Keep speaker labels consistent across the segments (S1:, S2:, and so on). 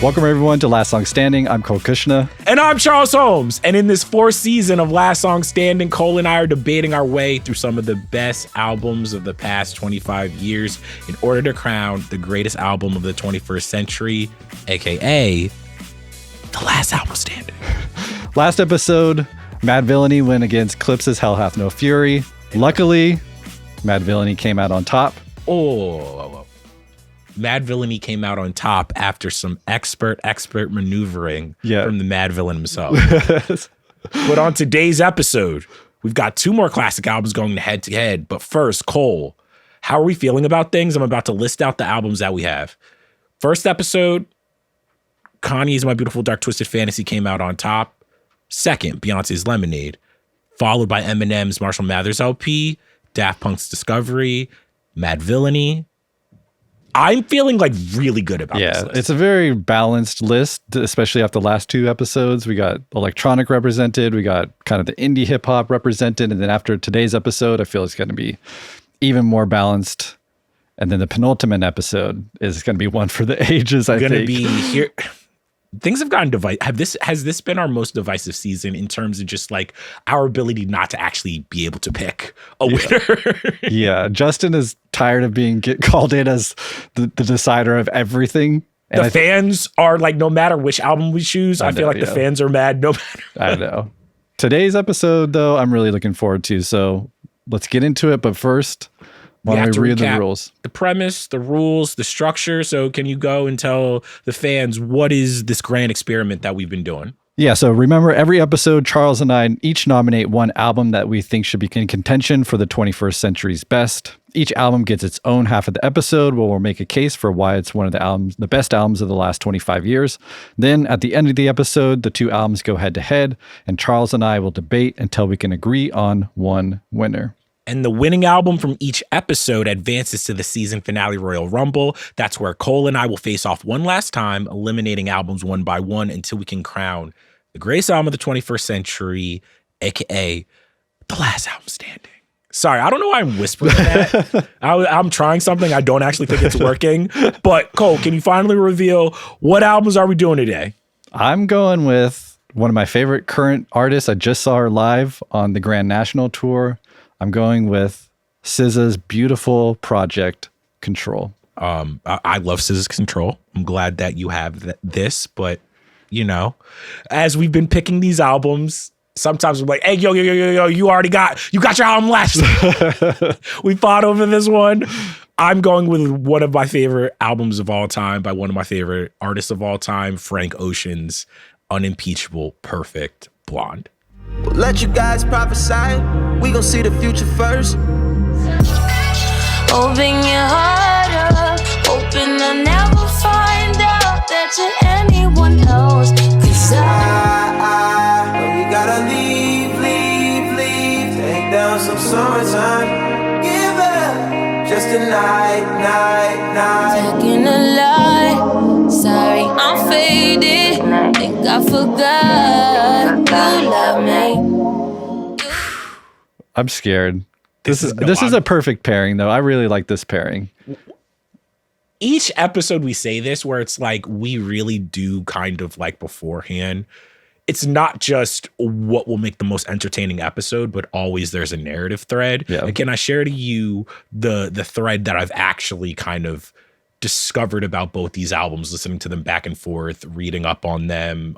S1: Welcome everyone to Last Song Standing. I'm Cole Cuchna.
S2: And I'm Charles Holmes. And in this fourth season of Last Song Standing, Cole and I are debating our way through some of the best albums of the past 25 years in order to crown the greatest album of the 21st century, aka the last album standing.
S1: Last episode, Mad Villainy went against Clips's Hell Hath No Fury. Luckily, Mad Villainy came out on top.
S2: Mad Villainy came out on top after some expert maneuvering from the Mad Villain himself. But on today's episode, we've got two more classic albums going head to head. But first, Cole, how are we feeling about things? I'm about to list out the albums that we have. First episode, Kanye's My Beautiful Dark Twisted Fantasy came out on top. Second, Beyonce's Lemonade, followed by Eminem's Marshall Mathers LP, Daft Punk's Discovery, Mad Villainy. I'm feeling like really good about this list.
S1: It's a very balanced list, especially after the last two episodes. We got electronic represented, we got kind of the indie hip hop represented, and then after today's episode, I feel it's going to be even more balanced. And then the penultimate episode is going to be one for the ages, I think.
S2: Going to be here. Things have gotten divisive. Has this been our most divisive season in terms of just like our ability not to actually be able to pick a winner?
S1: Yeah, Justin is tired of being called in as the decider of everything. And
S2: the fans are like, no matter which album we choose, I feel like the fans are mad no matter.
S1: I know. Today's episode, though, I'm really looking forward to. So let's get into it. But first, why don't we read the rules?
S2: The premise, the rules, the structure. So can you go and tell the fans what is this grand experiment that we've been doing?
S1: Yeah, so remember, every episode, Charles and I each nominate one album that we think should be in contention for the 21st century's best. Each album gets its own half of the episode where we'll make a case for why it's one of the best albums of the last 25 years. Then at the end of the episode, the two albums go head to head, and Charles and I will debate until we can agree on one winner.
S2: And the winning album from each episode advances to the season finale Royal Rumble. That's where Cole and I will face off one last time, eliminating albums one by one until we can crown the greatest album of the 21st century, aka the last album standing. Sorry, I don't know why I'm whispering that. I'm trying something. I don't actually think it's working. But Cole, can you finally reveal what albums are we doing today?
S1: I'm going with one of my favorite current artists. I just saw her live on the Grand National Tour. I'm going with SZA's beautiful project, Control.
S2: I love SZA's Control. I'm glad that you have this, but you know, as we've been picking these albums, sometimes we're like, hey, yo, you got your album last. We fought over this one. I'm going with one of my favorite albums of all time by one of my favorite artists of all time, Frank Ocean's Unimpeachable Perfect Blonde.
S3: We'll let you guys prophesy. We gon' see the future first.
S4: Open your heart up, hoping I'll never find out that you're anyone else. Cause
S3: I we gotta leave. Take down some summertime. Give up just a night.
S4: taking a lie. Sorry, I'm faded. Think I forgot you love me.
S1: I'm scared. This is a perfect pairing, though. I really like this pairing.
S2: Each episode we say this, where it's like we really do kind of like beforehand. It's not just what will make the most entertaining episode, but always there's a narrative thread.
S1: Yeah.
S2: And can I share to you the thread that I've actually kind of discovered about both these albums, listening to them back and forth, reading up on them,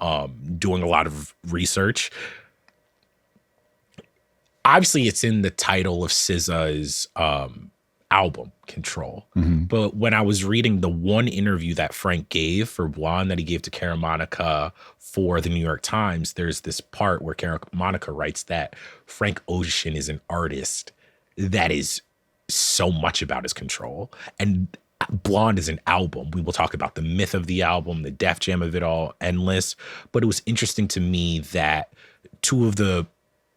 S2: doing a lot of research. Obviously, it's in the title of SZA's album, Control.
S1: Mm-hmm.
S2: But when I was reading the one interview that Frank gave for Blonde that he gave to Kara Monica for the New York Times, there's this part where Kara Monica writes that Frank Ocean is an artist that is so much about his control. And Blonde is an album. We will talk about the myth of the album, the Def Jam of it all, endless. But it was interesting to me that two of the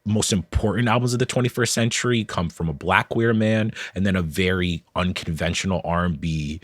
S2: most important albums of the 21st century come from a Black queer man and then a very unconventional R&B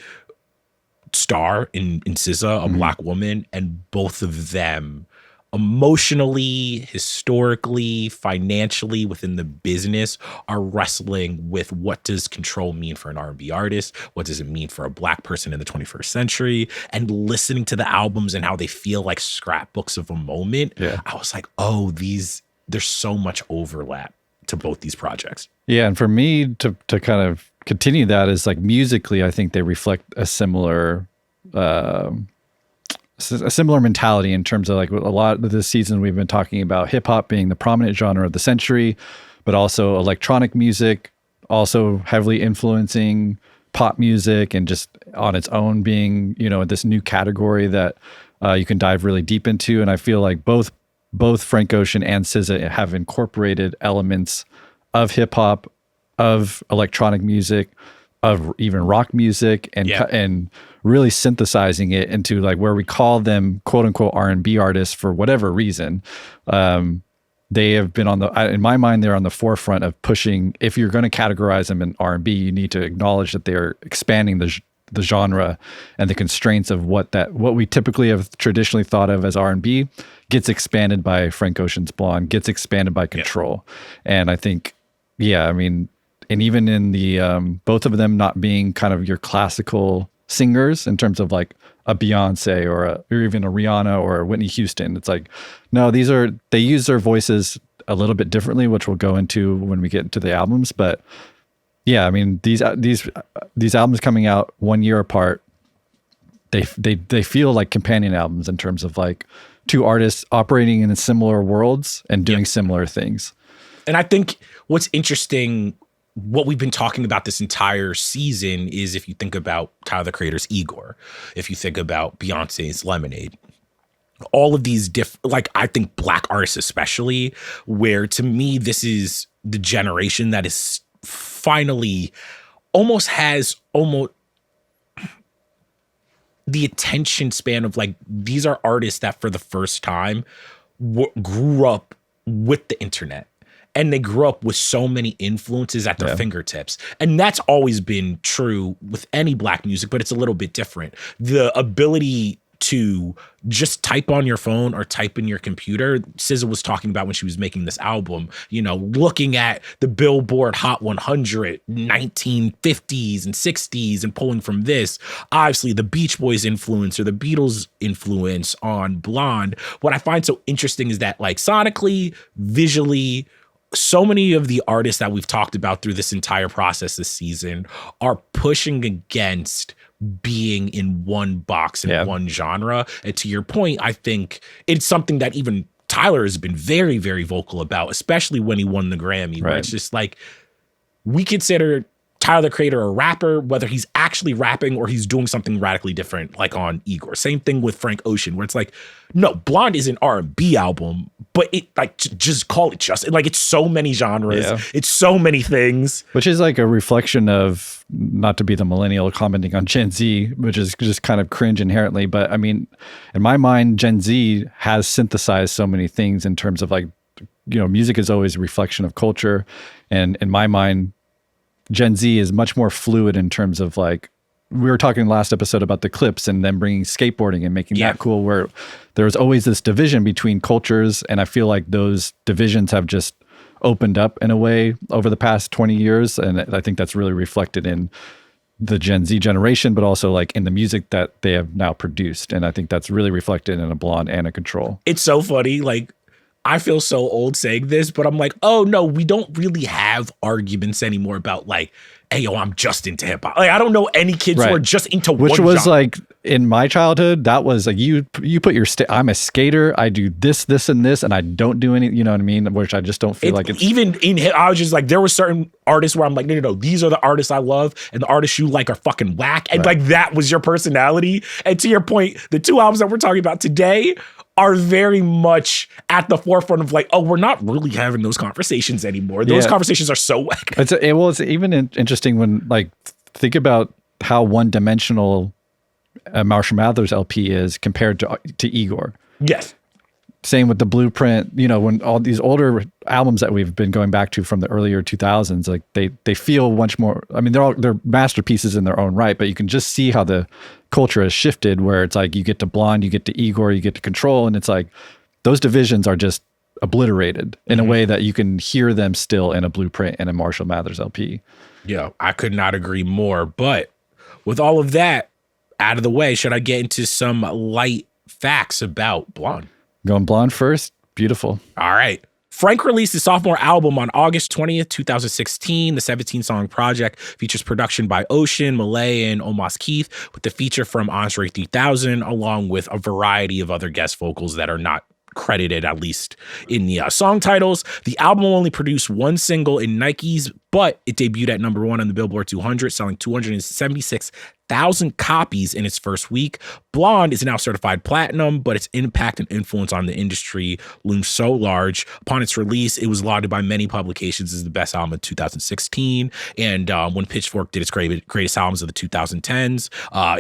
S2: star in SZA, a Black woman, and both of them emotionally, historically, financially, within the business, are wrestling with what does control mean for an R&B artist? What does it mean for a Black person in the 21st century? And listening to the albums and how they feel like scrapbooks of a moment, I was like, oh, there's so much overlap to both these projects. Yeah,
S1: and for me to kind of continue that is like musically, I think they reflect a similar mentality in terms of like a lot of this season we've been talking about hip hop being the prominent genre of the century, but also electronic music also heavily influencing pop music and just on its own being, this new category that you can dive really deep into. And I feel like both Frank Ocean and SZA have incorporated elements of hip hop, of electronic music, of even rock music, and really synthesizing it into like where we call them quote unquote R&B artists for whatever reason. They have been in my mind, they're on the forefront of pushing. If you're going to categorize them in R&B, you need to acknowledge that they're expanding the genre and the constraints of what we typically have traditionally thought of as R&B gets expanded by Frank Ocean's Blonde, gets expanded by Control. And I think, and even in the both of them not being kind of your classical singers in terms of like a Beyonce or even a Rihanna or a Whitney Houston, it's like, no, they use their voices a little bit differently, which we'll go into when we get into the albums. But yeah, these albums coming out 1 year apart, they feel like companion albums in terms of like two artists operating in similar worlds and doing similar things.
S2: And I think what's interesting, what we've been talking about this entire season is if you think about Tyler, the Creator's Igor, if you think about Beyonce's Lemonade, all of these I think Black artists especially, where to me, this is the generation that is finally almost the attention span of like, these are artists that for the first time grew up with the internet. And they grew up with so many influences at their fingertips. And that's always been true with any Black music, but it's a little bit different. The ability to just type on your phone or type in your computer, SZA was talking about when she was making this album, looking at the Billboard Hot 100, 1950s and 60s and pulling from this. Obviously, the Beach Boys influence or the Beatles influence on Blonde. What I find so interesting is that like sonically, visually, so many of the artists that we've talked about through this entire process this season are pushing against being in one box in one genre. And to your point, I think it's something that even Tyler has been very, very vocal about, especially when he won the Grammy, where it's just like, we consider Tyler, the Creator, a rapper, whether he's actually rapping or he's doing something radically different, like on Igor. Same thing with Frank Ocean, where it's like, no, Blonde is an R&B album, but it like just call it just like it's so many genres, it's so many things,
S1: which is like a reflection of, not to be the millennial commenting on Gen Z, which is just kind of cringe inherently, but in my mind, Gen Z has synthesized so many things in terms of like, music is always a reflection of culture, and in my mind, Gen Z is much more fluid in terms of like, we were talking last episode about the clips and then bringing skateboarding and making that cool, where there's always this division between cultures. And I feel like those divisions have just opened up in a way over the past 20 years. And I think that's really reflected in the Gen Z generation, but also like in the music that they have now produced. And I think that's really reflected in a Blonde and a Control.
S2: It's so funny. Like, I feel so old saying this, but I'm like, oh no, we don't really have arguments anymore about like, hey, yo, I'm just into hip hop. Like, I don't know any kids who are just into one
S1: Which was
S2: genre.
S1: like, in my childhood, that was like, you put your, I'm a skater, I do this, and this, and I don't do any, you know what I mean? Which I just don't feel like it's.
S2: Even in hip, I was just like, there were certain artists where I'm like, no, these are the artists I love, and the artists you like are fucking whack. And like, that was your personality. And to your point, the two albums that we're talking about today are very much at the forefront of like, oh, we're not really having those conversations anymore. Those conversations are so whack.
S1: It's even interesting when like, think about how one-dimensional Marshall Mathers LP is compared to Igor.
S2: Yes.
S1: Same with the Blueprint, when all these older albums that we've been going back to from the earlier 2000s, like they feel much more, they're masterpieces in their own right, but you can just see how the culture has shifted, where it's like you get to Blonde, you get to Igor, you get to Control, and it's like those divisions are just obliterated in a way that you can hear them still in a Blueprint and a Marshall Mathers LP.
S2: Yeah, I could not agree more. But with all of that out of the way, should I get into some light facts about Blonde?
S1: Going Blonde first? Beautiful.
S2: All right. Frank released his sophomore album on August 20th, 2016. The 17-song project features production by Ocean, Malay, and Omos Keith, with the feature from Andre 3000, along with a variety of other guest vocals that are not credited, at least in the song titles. The album only produced one single in Nikes, but it debuted at number 1 on the Billboard 200, selling 276,000 copies in its first week. Blonde is now certified platinum, but its impact and influence on the industry looms so large. Upon its release, it was lauded by many publications as the best album of 2016. And when Pitchfork did its greatest albums of the 2010s,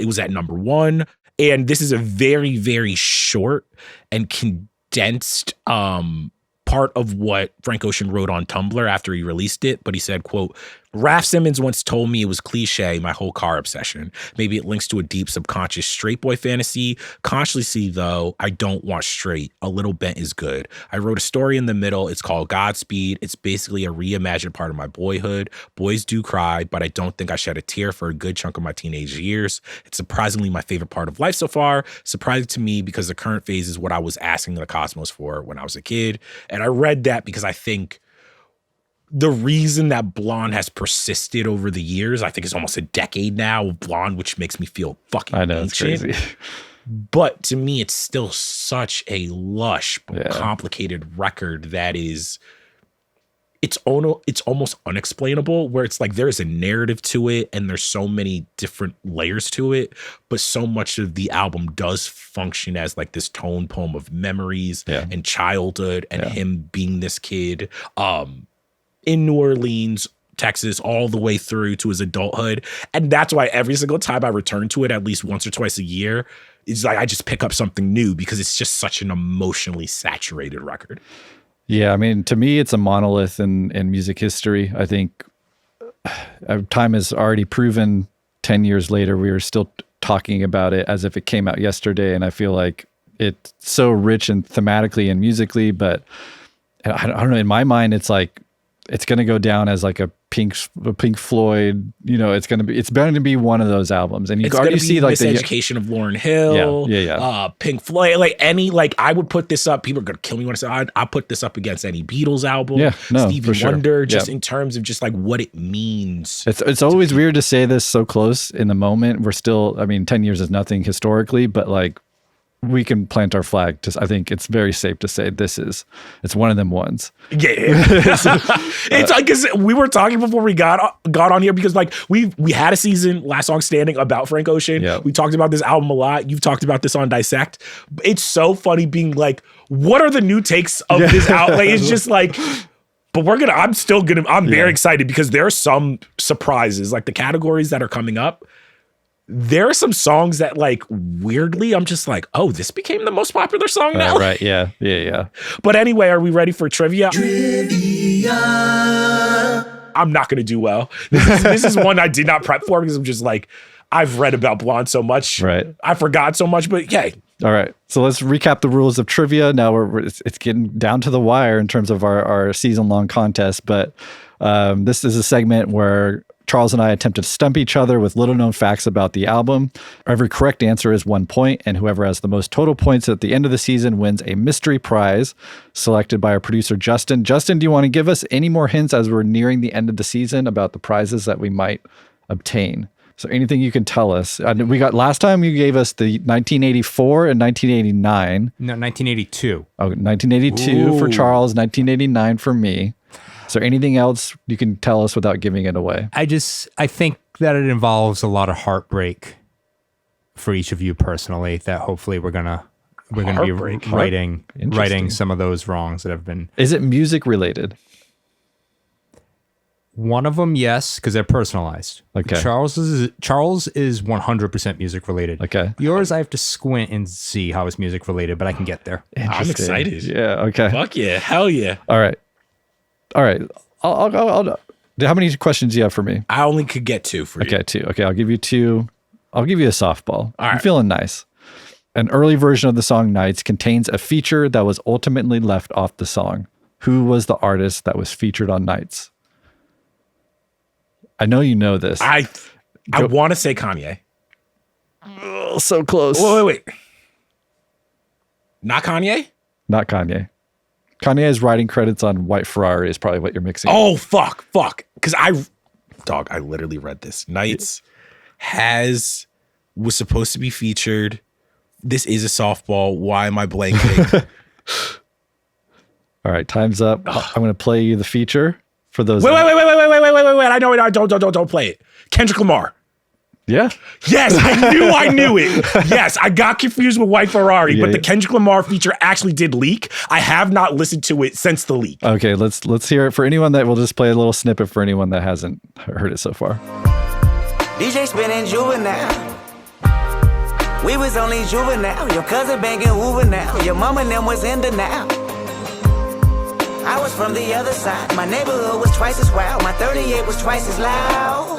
S2: it was at number 1. And this is a very, very short and condensed part of what Frank Ocean wrote on Tumblr after he released it. But he said, quote, Raph Simmons once told me it was cliche, my whole car obsession. Maybe it links to a deep subconscious straight boy fantasy. Consciously, though, I don't want straight. A little bent is good. I wrote a story in the middle. It's called Godspeed. It's basically a reimagined part of my boyhood. Boys do cry, but I don't think I shed a tear for a good chunk of my teenage years. It's surprisingly my favorite part of life so far. Surprising to me because the current phase is what I was asking the cosmos for when I was a kid. And I read that because I think the reason that Blonde has persisted over the years, I think it's almost a decade now of Blonde, which makes me feel fucking ancient.
S1: It's crazy.
S2: But to me, it's still such a lush, complicated record that is, it's almost unexplainable, where it's like there's a narrative to it and there's so many different layers to it, but so much of the album does function as like this tone poem of memories and childhood and him being this kid in New Orleans, Texas, all the way through to his adulthood. And that's why every single time I return to it, at least once or twice a year, it's like I just pick up something new because it's just such an emotionally saturated record.
S1: Yeah, I mean, to me, it's a monolith in music history. I think time has already proven 10 years later, we are still talking about it as if it came out yesterday. And I feel like it's so rich and thematically and musically, but I don't know, in my mind, it's like, it's going to go down as like a Pink Floyd, you know, it's bound to be one of those albums. And you can already see like the
S2: Education of Lauryn Hill, Pink Floyd, I would put this up. People are going to kill me when I say I'll put this up against any Beatles album, Stevie Wonder, just in terms of just like what it means.
S1: It's always weird to say this so close in the moment. We're still, I mean, 10 years is nothing historically, but like, we can plant our flag. I think it's very safe to say it's one of them ones.
S2: Yeah. It's like, cause we were talking before we got on here because like we had a season, Last Song Standing, about Frank Ocean. Yep. We talked about this album a lot. You've talked about this on Dissect. It's so funny being like, what are the new takes of this album? Like, it's just like, but I'm very excited because there are some surprises, like the categories that are coming up. There are some songs that like weirdly I'm just like, oh, this became the most popular song now.
S1: Right. Yeah.
S2: But anyway, are we ready for trivia? I'm not going to do well. This is one I did not prep for because I'm just like, I've read about Blonde so much. Right. I forgot so much, but yay.
S1: All right. So let's recap the rules of trivia. Now it's getting down to the wire in terms of our season-long contest. But this is a segment where Charles and I attempted to stump each other with little-known facts about the album. Every correct answer is 1 point, and whoever has the most total points at the end of the season wins a mystery prize selected by our producer, Justin. Justin, do you want to give us any more hints as we're nearing the end of the season about the prizes that we might obtain? So anything you can tell us. Last time you gave us the 1984 and 1989.
S5: No, 1982.
S1: Oh, 1982 Ooh. For Charles, 1989 for me. Is there anything else you can tell us without giving it away?
S5: I think that it involves a lot of heartbreak for each of you personally, that hopefully we're gonna be righting some of those wrongs that have been.
S1: Is it music related?
S5: One of them, yes, because they're personalized.
S1: Okay.
S5: Charles is 100% music related.
S1: Okay.
S5: Yours, I have to squint and see how it's music related, but I can get there.
S2: I'm excited.
S1: Yeah. Okay.
S2: Fuck yeah. Hell yeah.
S1: All right. I'll how many questions do you have for me?
S2: I only could get 2 for you.
S1: Okay, 2. Okay, I'll give you 2. I'll give you a softball.
S2: All right.
S1: I'm feeling nice. An early version of the song Nights contains a feature that was ultimately left off the song. Who was the artist that was featured on Nights? I know you know this.
S2: I want to say Kanye.
S1: Oh, so close.
S2: Wait. Not Kanye?
S1: Not Kanye. Kanye's writing credits on White Ferrari is probably what you're mixing.
S2: Oh, fuck. Because I literally read this. Nights was supposed to be featured. This is a softball. Why am I blanking?
S1: All right, time's up. I'm going to play you the feature for those.
S2: Wait. I know it. Don't play it. Kendrick Lamar.
S1: Yeah.
S2: Yes, I knew it. Yes, I got confused with White Ferrari, but the Kendrick Lamar feature actually did leak. I have not listened to it since the leak.
S1: Okay, let's hear it for anyone that will just play a little snippet for anyone that hasn't heard it so far.
S3: DJ spinning juvenile. We was only juvenile. Your cousin banging Hoover now. Your mama and them was in denial. I was from the other side. My neighborhood was twice as wild. My 38 was twice as loud.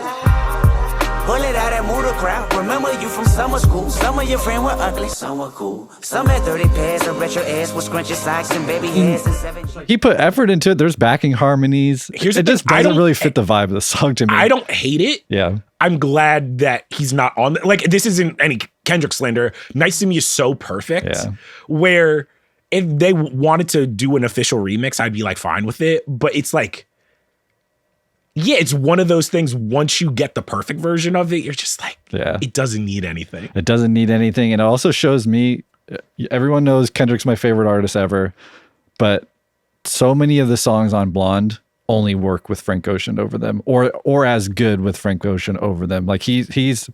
S3: Pull it out and move the crowd. Remember you from summer school. Some of your friends were ugly, some were cool. Some had 30 pairs of retro ass with scrunchy socks and baby hairs and 7 G.
S1: He put effort into it. There's backing harmonies. It just doesn't really fit the vibe of the song to me.
S2: I don't hate it.
S1: Yeah.
S2: I'm glad that he's not on. Like, this isn't any Kendrick slander. Nice to Me is so perfect. Where if they wanted to do an official remix, I'd be like fine with it. But it's like, yeah, it's one of those things. Once you get the perfect version of it, you're just like, it doesn't need anything.
S1: It doesn't need anything. And it also shows me, everyone knows Kendrick's my favorite artist ever, but so many of the songs on Blonde only work with Frank Ocean over them, or as good with Frank Ocean over them. Like he's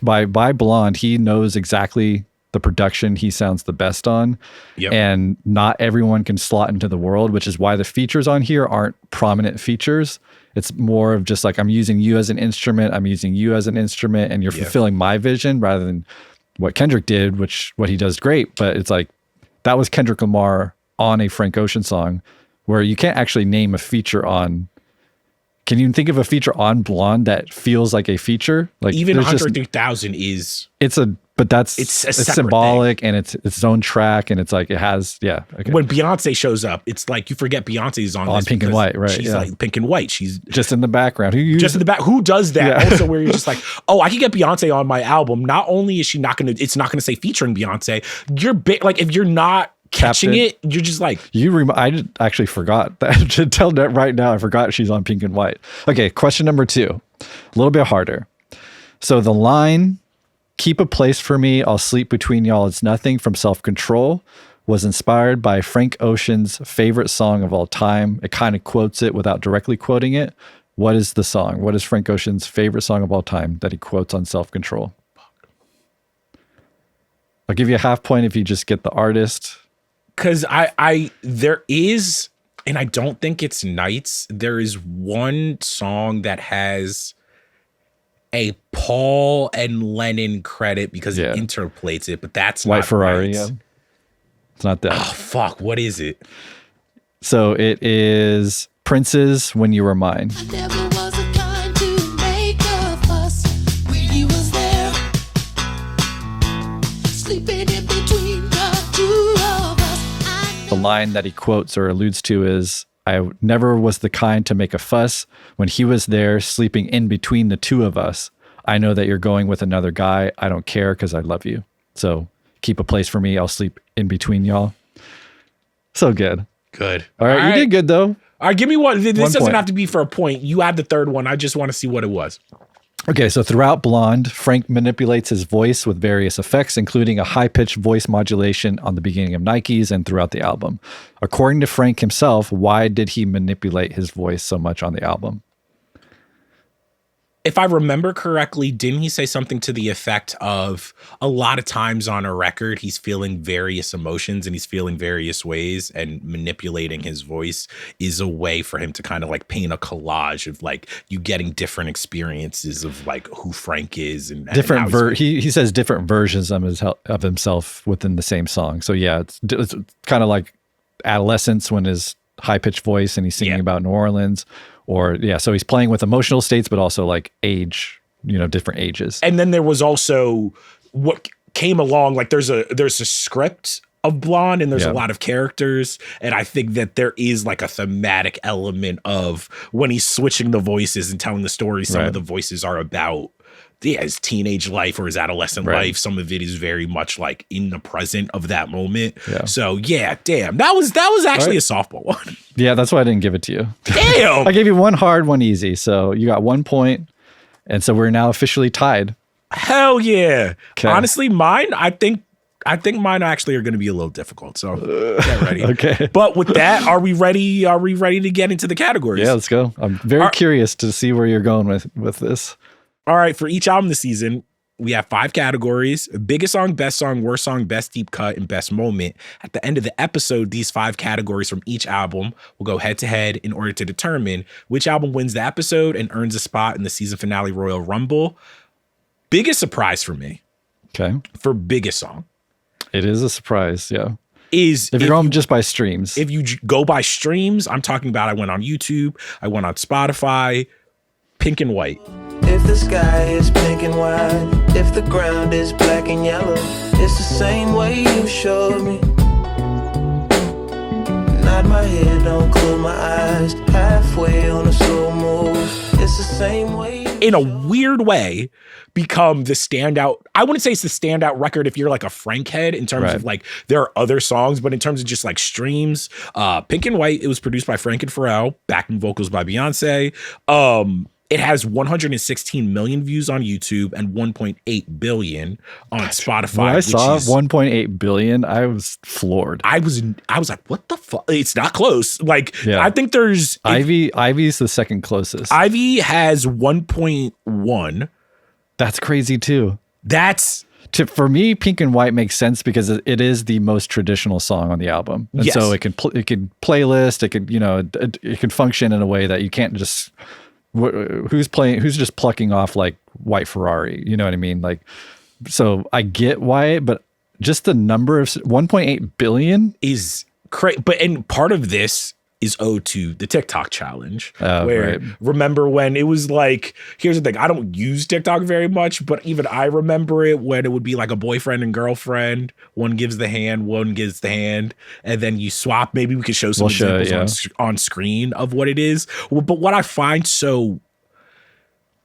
S1: by Blonde, he knows exactly the production he sounds the best on. And not everyone can slot into the world, which is why the features on here aren't prominent features. It's more of just like, I'm using you as an instrument, and you're fulfilling my vision rather than what Kendrick did, what he does great. But it's like, that was Kendrick Lamar on a Frank Ocean song, where you can't actually name a feature on. Can you think of a feature on Blonde that feels like a feature? Like
S2: even 100 3000 is.
S1: It's symbolic thing. And it's its own track, and it's like it has
S2: When Beyonce shows up, it's like you forget Beyonce's on
S1: Pink and White, right?
S2: She's like Pink and White. She's
S1: just in the background.
S2: Who does that? Also, where you're just like, oh, I can get Beyonce on my album. Not only is she not gonna, it's not gonna say featuring Beyonce. You're like, if you're not catching it, you're just like
S1: I actually forgot that. To tell that right now, I forgot she's on Pink and White. Okay, question number 2, a little bit harder. So the line, "Keep a place for me, I'll sleep between y'all, it's nothing," from Self Control was inspired by Frank Ocean's favorite song of all time. It kind of quotes it without directly quoting it. What is the song? What is Frank Ocean's favorite song of all time that he quotes on Self Control? I'll give you a half point if you just get the artist.
S2: Because there is, and I don't think it's Nights, there is one song that has a Paul and Lennon credit because it interpolates it, but that's
S1: White
S2: not
S1: Ferrari.
S2: Nights.
S1: Yeah. It's not that.
S2: Oh, fuck. What is it?
S1: So it is Prince's "When You Were Mine."
S4: I never was the kind to make a fuss when you was there, sleeping in between the two of us.
S1: The line that he quotes or alludes to is, "I never was the kind to make a fuss when he was there sleeping in between the two of us. I know that you're going with another guy. I don't care because I love you. So keep a place for me. I'll sleep in between y'all." So good.
S2: Good.
S1: All right. You did good though.
S2: All right. Give me one. This doesn't
S1: point.
S2: have to be for a point. You had the third one. I just want to see what it was.
S1: Okay, so throughout Blonde, Frank manipulates his voice with various effects, including a high-pitched voice modulation on the beginning of Nikes and throughout the album. According to Frank himself, why did he manipulate his voice so much on the album?
S2: If I remember correctly, didn't he say something to the effect of a lot of times on a record, he's feeling various emotions and he's feeling various ways, and manipulating his voice is a way for him to kind of like paint a collage of like you getting different experiences of like who Frank is and
S1: different. He says different versions of himself within the same song. So yeah, it's kind of like Adolescence when his high pitched voice and he's singing about New Orleans. Or so he's playing with emotional states, but also like age, different ages.
S2: And then there was also what came along, like there's a script of Blonde and there's a lot of characters. And I think that there is like a thematic element of when he's switching the voices and telling the story, some of the voices are about his teenage life or his adolescent life. Some of it is very much like in the present of that moment. Yeah. So damn, that was actually a softball one.
S1: Yeah, that's why I didn't give it to you.
S2: Damn.
S1: I gave you one hard, one easy. So you got 1 point. And so we're now officially tied.
S2: Hell yeah. Okay. Honestly, mine, I think mine actually are going to be a little difficult. So get ready.
S1: Okay.
S2: But with that, are we ready? Are we ready to get into the categories?
S1: Yeah, let's go. I'm very curious to see where you're going with this.
S2: All right, for each album this season, we have 5 categories: biggest song, best song, worst song, best deep cut, and best moment. At the end of the episode, these 5 categories from each album will go head to head in order to determine which album wins the episode and earns a spot in the season finale Royal Rumble. Biggest surprise for me.
S1: Okay.
S2: For biggest song.
S1: It is a surprise, yeah.
S2: Is
S1: if you're going just by streams.
S2: If you go by streams, I'm talking about I went on YouTube, I went on Spotify, Pink and White.
S6: If the sky is pink and white, if the ground is black and yellow, it's the same way you showed me. Nod my head, don't close my eyes, halfway on a slow move. It's the same way.
S2: In a weird way, become the standout. I wouldn't say it's the standout record if you're like a Frank head in terms of like there are other songs, but in terms of just like streams, Pink and White, it was produced by Frank and Pharrell, backing vocals by Beyonce. It has 116 million views on YouTube and 1.8 billion on Spotify.
S1: When I saw 1.8 billion, I was floored.
S2: I was like, what the fuck? It's not close. Like, I think there's
S1: Ivy's the second closest.
S2: Ivy has 1.1.
S1: That's crazy too. For me, Pink and White makes sense because it is the most traditional song on the album, and so it can playlist. It could it can function in a way that you can't just. Who's just plucking off like White Ferrari, you know what I mean? Like, so I get why, but just the number of 1.8 billion
S2: is crazy. And part of this is owed to the TikTok challenge, where remember when it was like, here's the thing, I don't use TikTok very much, but even I remember it when it would be like a boyfriend and girlfriend, one gives the hand, one gives the hand, and then you swap. Maybe we could show some examples on screen of what it is. But what I find so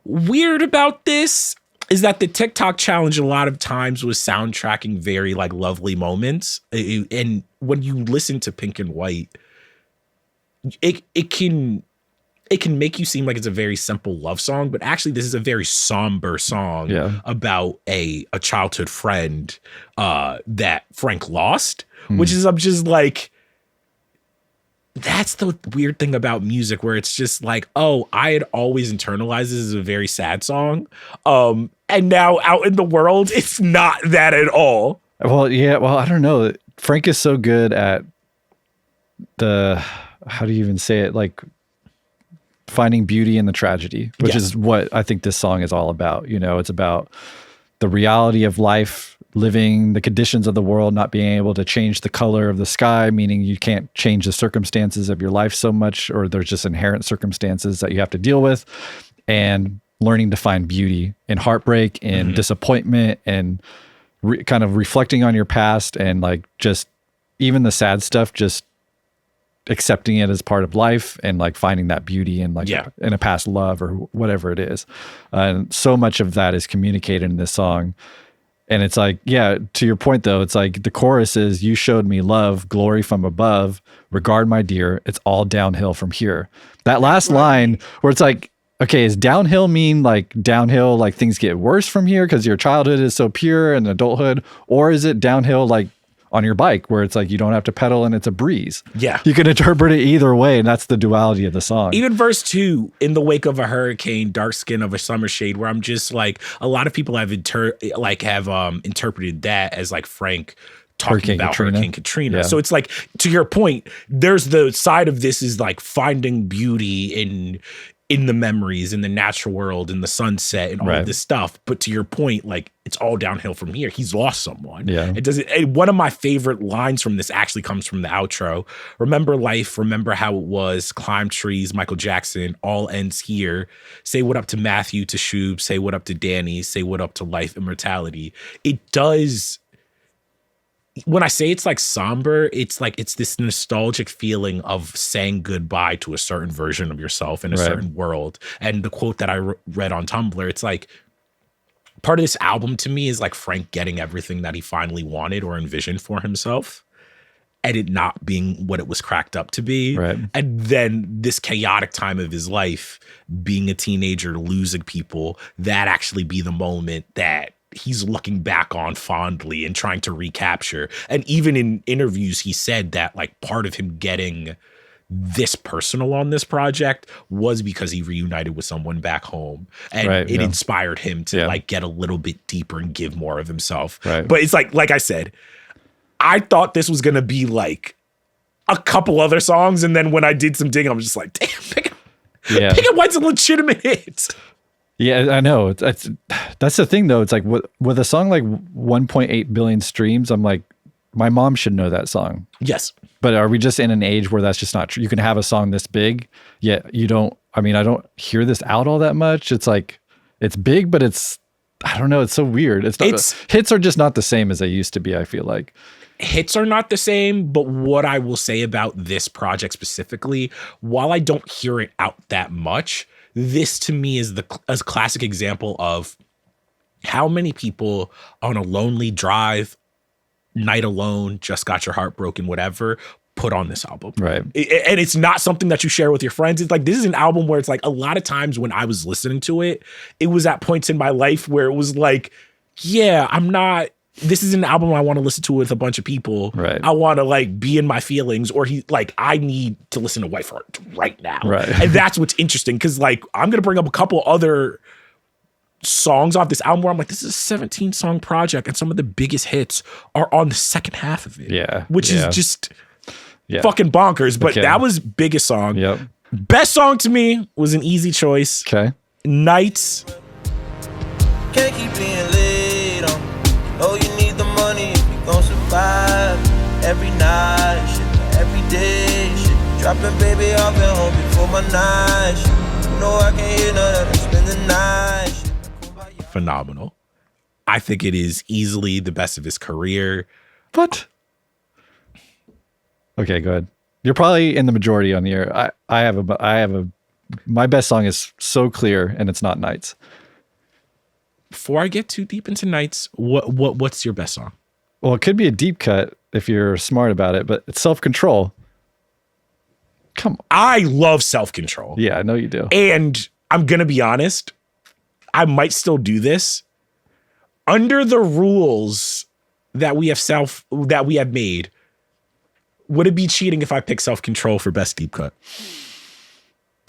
S2: weird about this is that the TikTok challenge a lot of times was soundtracking very like lovely moments. And when you listen to Pink and White, it can make you seem like it's a very simple love song, but actually this is a very somber song about a childhood friend that Frank lost, which is, I'm just like, that's the weird thing about music where it's just like, oh, I had always internalized this as a very sad song. And now out in the world, it's not that at all.
S1: Well, I don't know. Frank is so good at how do you even say it? Like finding beauty in the tragedy, which is what I think this song is all about. You know, it's about the reality of life, living the conditions of the world, not being able to change the color of the sky, meaning you can't change the circumstances of your life so much, or there's just inherent circumstances that you have to deal with, and learning to find beauty in heartbreak and disappointment and kind of reflecting on your past and like just even the sad stuff, just accepting it as part of life and like finding that beauty in like in a past love or whatever it is. And so much of that is communicated in this song. And it's like, to your point though, it's like the chorus is, you showed me love, glory from above, regard my dear, it's all downhill from here. That last line where it's like, okay, is downhill mean like downhill, like things get worse from here because your childhood is so pure and adulthood, or is it downhill like on your bike where it's like you don't have to pedal and it's a breeze?
S2: Yeah.
S1: You can interpret it either way, and that's the duality of the song.
S2: Even verse 2, in the wake of a hurricane, dark skin of a summer shade, where I'm just like, a lot of people have interpreted that as like Frank talking about Hurricane Katrina. So it's like, to your point, there's the side of this is like finding beauty in the memories, in the natural world, in the sunset, and all of this stuff. But to your point, like, it's all downhill from here. He's lost someone.
S1: Yeah.
S2: It doesn't. One of my favorite lines from this actually comes from the outro. Remember life, remember how it was, climb trees, Michael Jackson, all ends here. Say what up to Matthew, to Shub, say what up to Danny, say what up to life, immortality. It does. When I say it's like somber, it's like it's this nostalgic feeling of saying goodbye to a certain version of yourself in a certain world. And the quote that I read on Tumblr, it's like, part of this album to me is like Frank getting everything that he finally wanted or envisioned for himself, and it not being what it was cracked up to be.
S1: Right.
S2: And then this chaotic time of his life, being a teenager, losing people, that actually be the moment that he's looking back on fondly and trying to recapture. And even in interviews, he said that like part of him getting this personal on this project was because he reunited with someone back home, and it inspired him to like get a little bit deeper and give more of himself. Right. But it's like I said, I thought this was going to be like a couple other songs. And then when I did some digging, I was just like, damn, Pick White's a legitimate hit.
S1: Yeah, I know. That's the thing, though. It's like with a song like 1.8 billion streams, I'm like, my mom should know that song.
S2: Yes.
S1: But are we just in an age where that's just not true? You can have a song this big, yet you don't. I mean, I don't hear this out all that much. It's like, it's big, but I don't know. It's so weird. Hits are just not the same as they used to be, I feel like.
S2: Hits are not the same, but what I will say about this project specifically, while I don't hear it out that much, this to me is a classic example of how many people on a lonely drive, night alone, just got your heart broken, whatever, put on this album.
S1: Right.
S2: And it's not something that you share with your friends. It's like, this is an album where it's like a lot of times when I was listening to it, it was at points in my life where it was like, yeah, this is an album I want to listen to with a bunch of people.
S1: Right.
S2: I want to like be in my feelings, or I need to listen to White Ferrari right now.
S1: Right.
S2: And that's what's interesting, because like I'm going to bring up a couple other songs off this album where I'm like, this is a 17-song project, and some of the biggest hits are on the second half of it.
S1: Yeah.
S2: Which is just fucking bonkers. But that was biggest song.
S1: Yep.
S2: Best song to me was an easy choice.
S1: Okay.
S2: Nights.
S6: Can't keep being late on. Oh, you need the money if you gon' survive. Every night, shit, every day, shit. Dropping baby off at home before my night, shit. You know I can't hear none of them spend the night, shit.
S2: Phenomenal. I think it is easily the best of his career.
S1: What? Okay, go ahead. You're probably in the majority on the air. I have my best song is so clear, and it's not Nights.
S2: Before I get too deep into Nights, what's your best song?
S1: Well, it could be a deep cut if you're smart about it, but it's Self Control. Come on.
S2: I love Self Control.
S1: Yeah, I know you do.
S2: And I'm going to be honest, I might still do this. Under the rules that we have made, would it be cheating if I pick Self Control for best deep cut?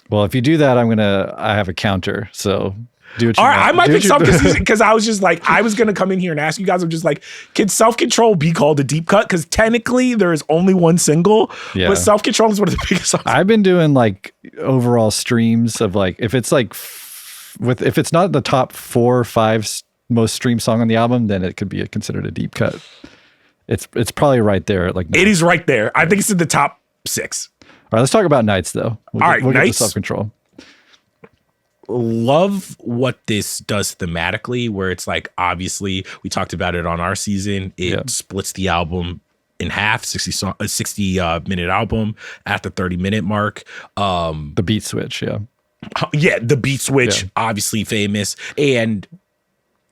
S1: Well, if you do that, I have a counter. So do what you
S2: All
S1: want.
S2: right, I might pick Self because I was just like, I was going to come in here and ask you guys, I'm just like, can Self Control be called a deep cut? Because technically there is only one single, but Self Control is one of the biggest songs.
S1: I've been doing like overall streams of like, if it's like, if it's not the top 4 or 5 most streamed song on the album, then it could be considered a deep cut. It's probably right there. Like
S2: it is right there. I think it's in the top 6.
S1: All right, let's talk about Nights though. We'll get to Self Control.
S2: Love what this does thematically, where it's like, obviously we talked about it on our season. It splits the album in half, 60 minute album at the 30-minute mark.
S1: The beat switch,
S2: the beat switch, obviously famous. And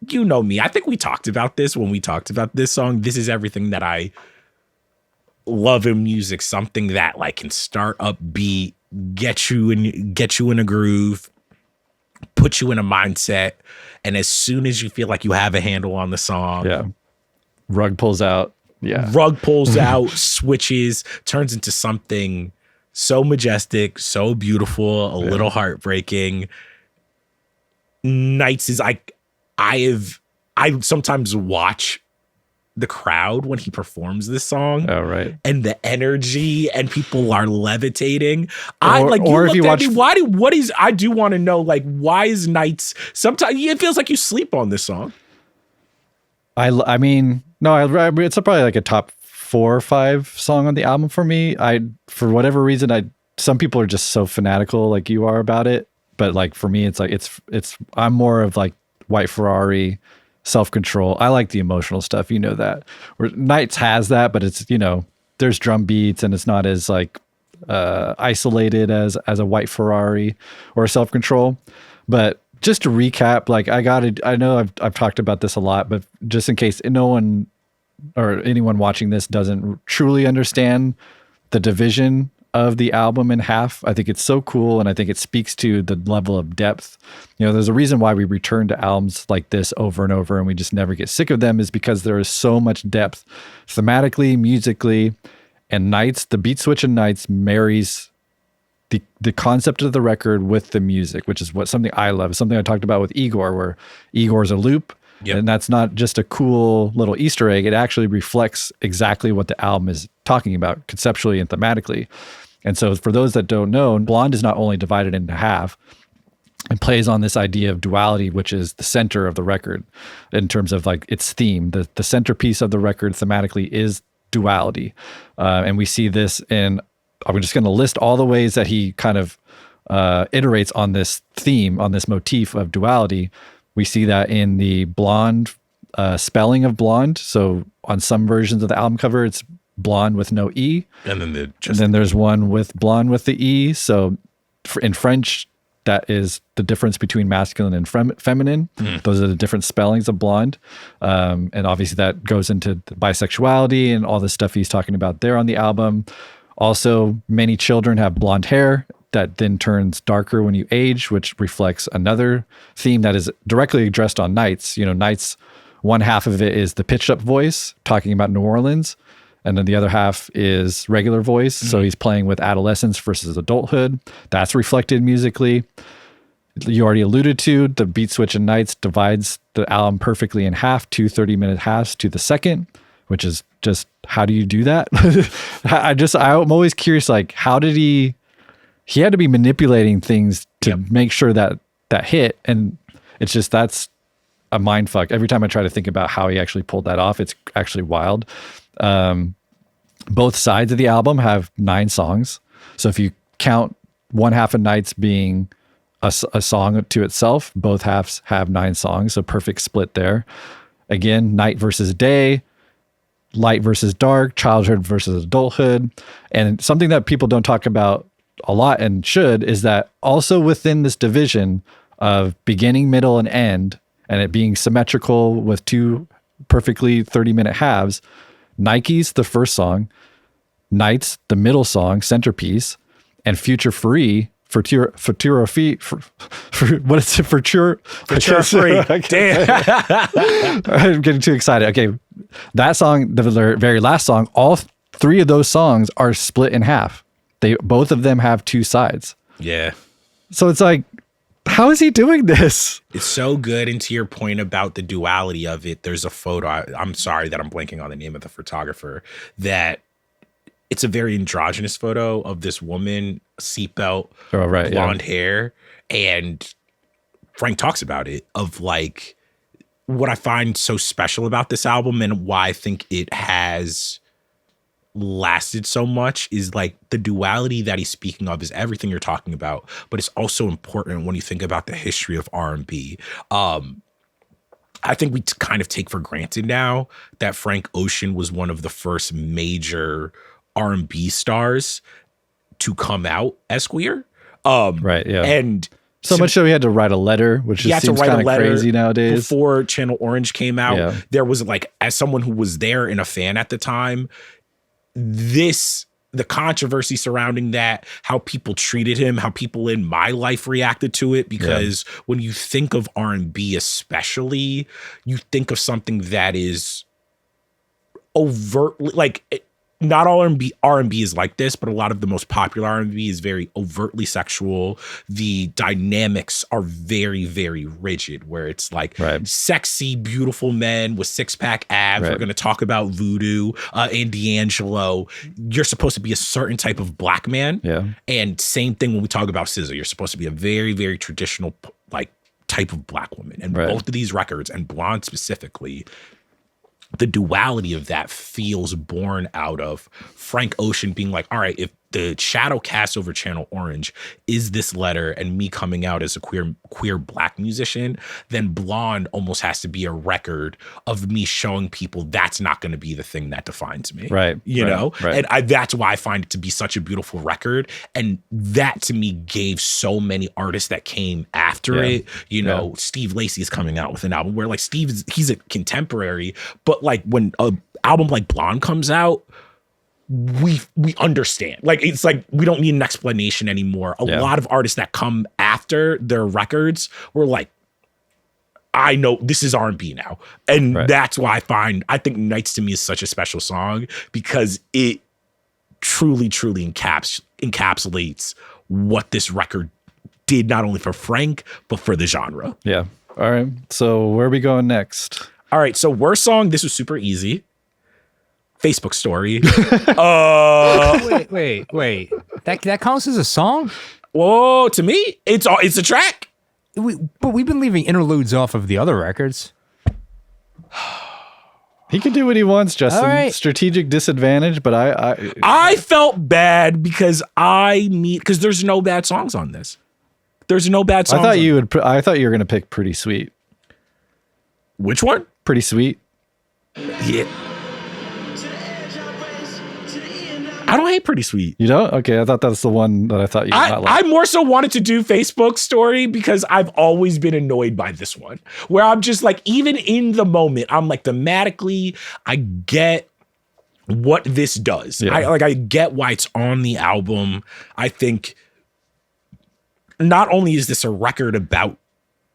S2: you know me, I think we talked about this when we talked about this song. This is everything that I love in music, something that like can start upbeat, get you in a groove, put you in a mindset, and as soon as you feel like you have a handle on the song,
S1: rug pulls out,
S2: switches, turns into something so majestic, so beautiful, a little heartbreaking. Nights is I sometimes watch the crowd when he performs this song.
S1: Oh, right.
S2: And the energy and people are levitating.
S1: I
S2: do want to know, like, why is Nights, sometimes it feels like you sleep on this song.
S1: I mean, it's probably like a top 4 or 5 song on the album for me. For whatever reason, some people are just so fanatical like you are about it. But like for me, it's like, I'm more of like White Ferrari, Self-Control. I like the emotional stuff, you know that. Where Nights has that, but it's, there's drum beats and it's not as like isolated as a White Ferrari or a Self-Control. But just to recap, like I know I've talked about this a lot, but just in case no one or anyone watching this doesn't truly understand the division of the album in half, I think it's so cool, and I think it speaks to the level of depth. There's a reason why we return to albums like this over and over and we just never get sick of them, is because there is so much depth thematically, musically, and Nights, the beat switch in Nights marries the concept of the record with the music, which is something I love. It's something I talked about with Igor, where Igor's a loop. Yep. And that's not just a cool little Easter egg. It actually reflects exactly what the album is talking about conceptually and thematically. And so for those that don't know, Blonde is not only divided into half and plays on this idea of duality, which is the center of the record in terms of like its theme. The centerpiece of the record thematically is duality. And we see this I'm just going to list all the ways that he kind of iterates on this theme, on this motif of duality. We see that in the Blonde spelling of blonde. So on some versions of the album cover, it's blonde with no E.
S2: And
S1: then there's one with blonde with the E. So in French, that is the difference between masculine and feminine. Those are the different spellings of blonde. And obviously that goes into bisexuality and all the stuff he's talking about there on the album. Also, many children have blonde hair that then turns darker when you age, which reflects another theme that is directly addressed on Nights. Nights, one half of it is the pitched up voice talking about New Orleans. And then the other half is regular voice. So he's playing with adolescence versus adulthood. That's reflected musically. You already alluded to the beat switch in Nights divides the album perfectly in half, 2 30-minute halves to the second, which is just, how do you do that? I'm always curious, like, how did he had to be manipulating things to make sure that hit. And it's just, that's a mind fuck. Every time I try to think about how he actually pulled that off, it's actually wild. Both sides of the album have 9 songs. So if you count one half of Nights being a song to itself, both halves have 9 songs. So perfect split there. Again, night versus day, light versus dark, childhood versus adulthood. And something that people don't talk about a lot and should is that also within this division of beginning, middle, and end, and it being symmetrical with 2 perfectly 30-minute halves, Nike's the first song, Nights the middle song, centerpiece, and Future Free what is it? Future
S2: Free. Damn.
S1: I'm getting too excited. Okay, that song, the very last song, all 3 of those songs are split in half. Both of them have 2 sides.
S2: Yeah.
S1: So it's like, how is he doing this?
S2: It's so good. And to your point about the duality of it, there's a photo. I'm sorry that I'm blanking on the name of the photographer. That it's a very androgynous photo of this woman, seatbelt, blonde hair. And Frank talks about it, of like what I find so special about this album and why I think it has lasted so much is like the duality that he's speaking of is everything you're talking about, but it's also important when you think about the history of R&B. I think we kind of take for granted now that Frank Ocean was one of the first major R&B stars to come out as queer.
S1: Right, yeah.
S2: And
S1: so much so he had to write a letter, which just seems kind of crazy nowadays.
S2: Before Channel Orange came out, there was like, as someone who was there and a fan at the time, the controversy surrounding that, how people treated him, how people in my life reacted to it, because when you think of R&B especially, you think of something that is overtly, like, not all R&B is like this, but a lot of the most popular R&B is very overtly sexual. The dynamics are very, very rigid, where it's like sexy, beautiful men with six-pack abs. We're going to talk about Voodoo and D'Angelo. You're supposed to be a certain type of black man. Yeah. And same thing when we talk about SZA. You're supposed to be a very, very traditional like type of black woman. And both of these records, and Blonde specifically, the duality of that feels born out of Frank Ocean being like, all right, if the shadow cast over Channel Orange is this letter and me coming out as a queer black musician, then Blonde almost has to be a record of me showing people that's not going to be the thing that defines me. Right. You know? Right. And that's why I find it to be such a beautiful record. And that to me gave so many artists that came after it. You know, Steve Lacy is coming out with an album where like he's a contemporary, but like when an album like Blonde comes out, we understand. Like, it's like we don't need an explanation anymore. A lot of artists that come after their records were like, I know this is R&B now. And that's why I think Nights to me is such a special song, because it truly, truly encapsulates what this record did, not only for Frank, but for the genre. Yeah. All right. So where are we going next? All right. So worst song, this was super easy. Facebook story.
S5: Wait. That counts as a song?
S2: Whoa, to me, it's a track.
S5: But we've been leaving interludes off of the other records.
S1: He can do what he wants, Justin. Right. Strategic disadvantage, but
S2: I felt bad because there's no bad songs on this. There's no bad songs.
S1: I thought you were gonna pick Pretty Sweet.
S2: Which one?
S1: Pretty Sweet.
S2: Yeah. I don't hate Pretty Sweet.
S1: You don't? Okay, I thought that's the one that I thought you might like.
S2: I more so wanted to do Facebook story because I've always been annoyed by this one, where I'm just like, even in the moment, I'm like, thematically, I get what this does. Yeah. I get why it's on the album. I think not only is this a record about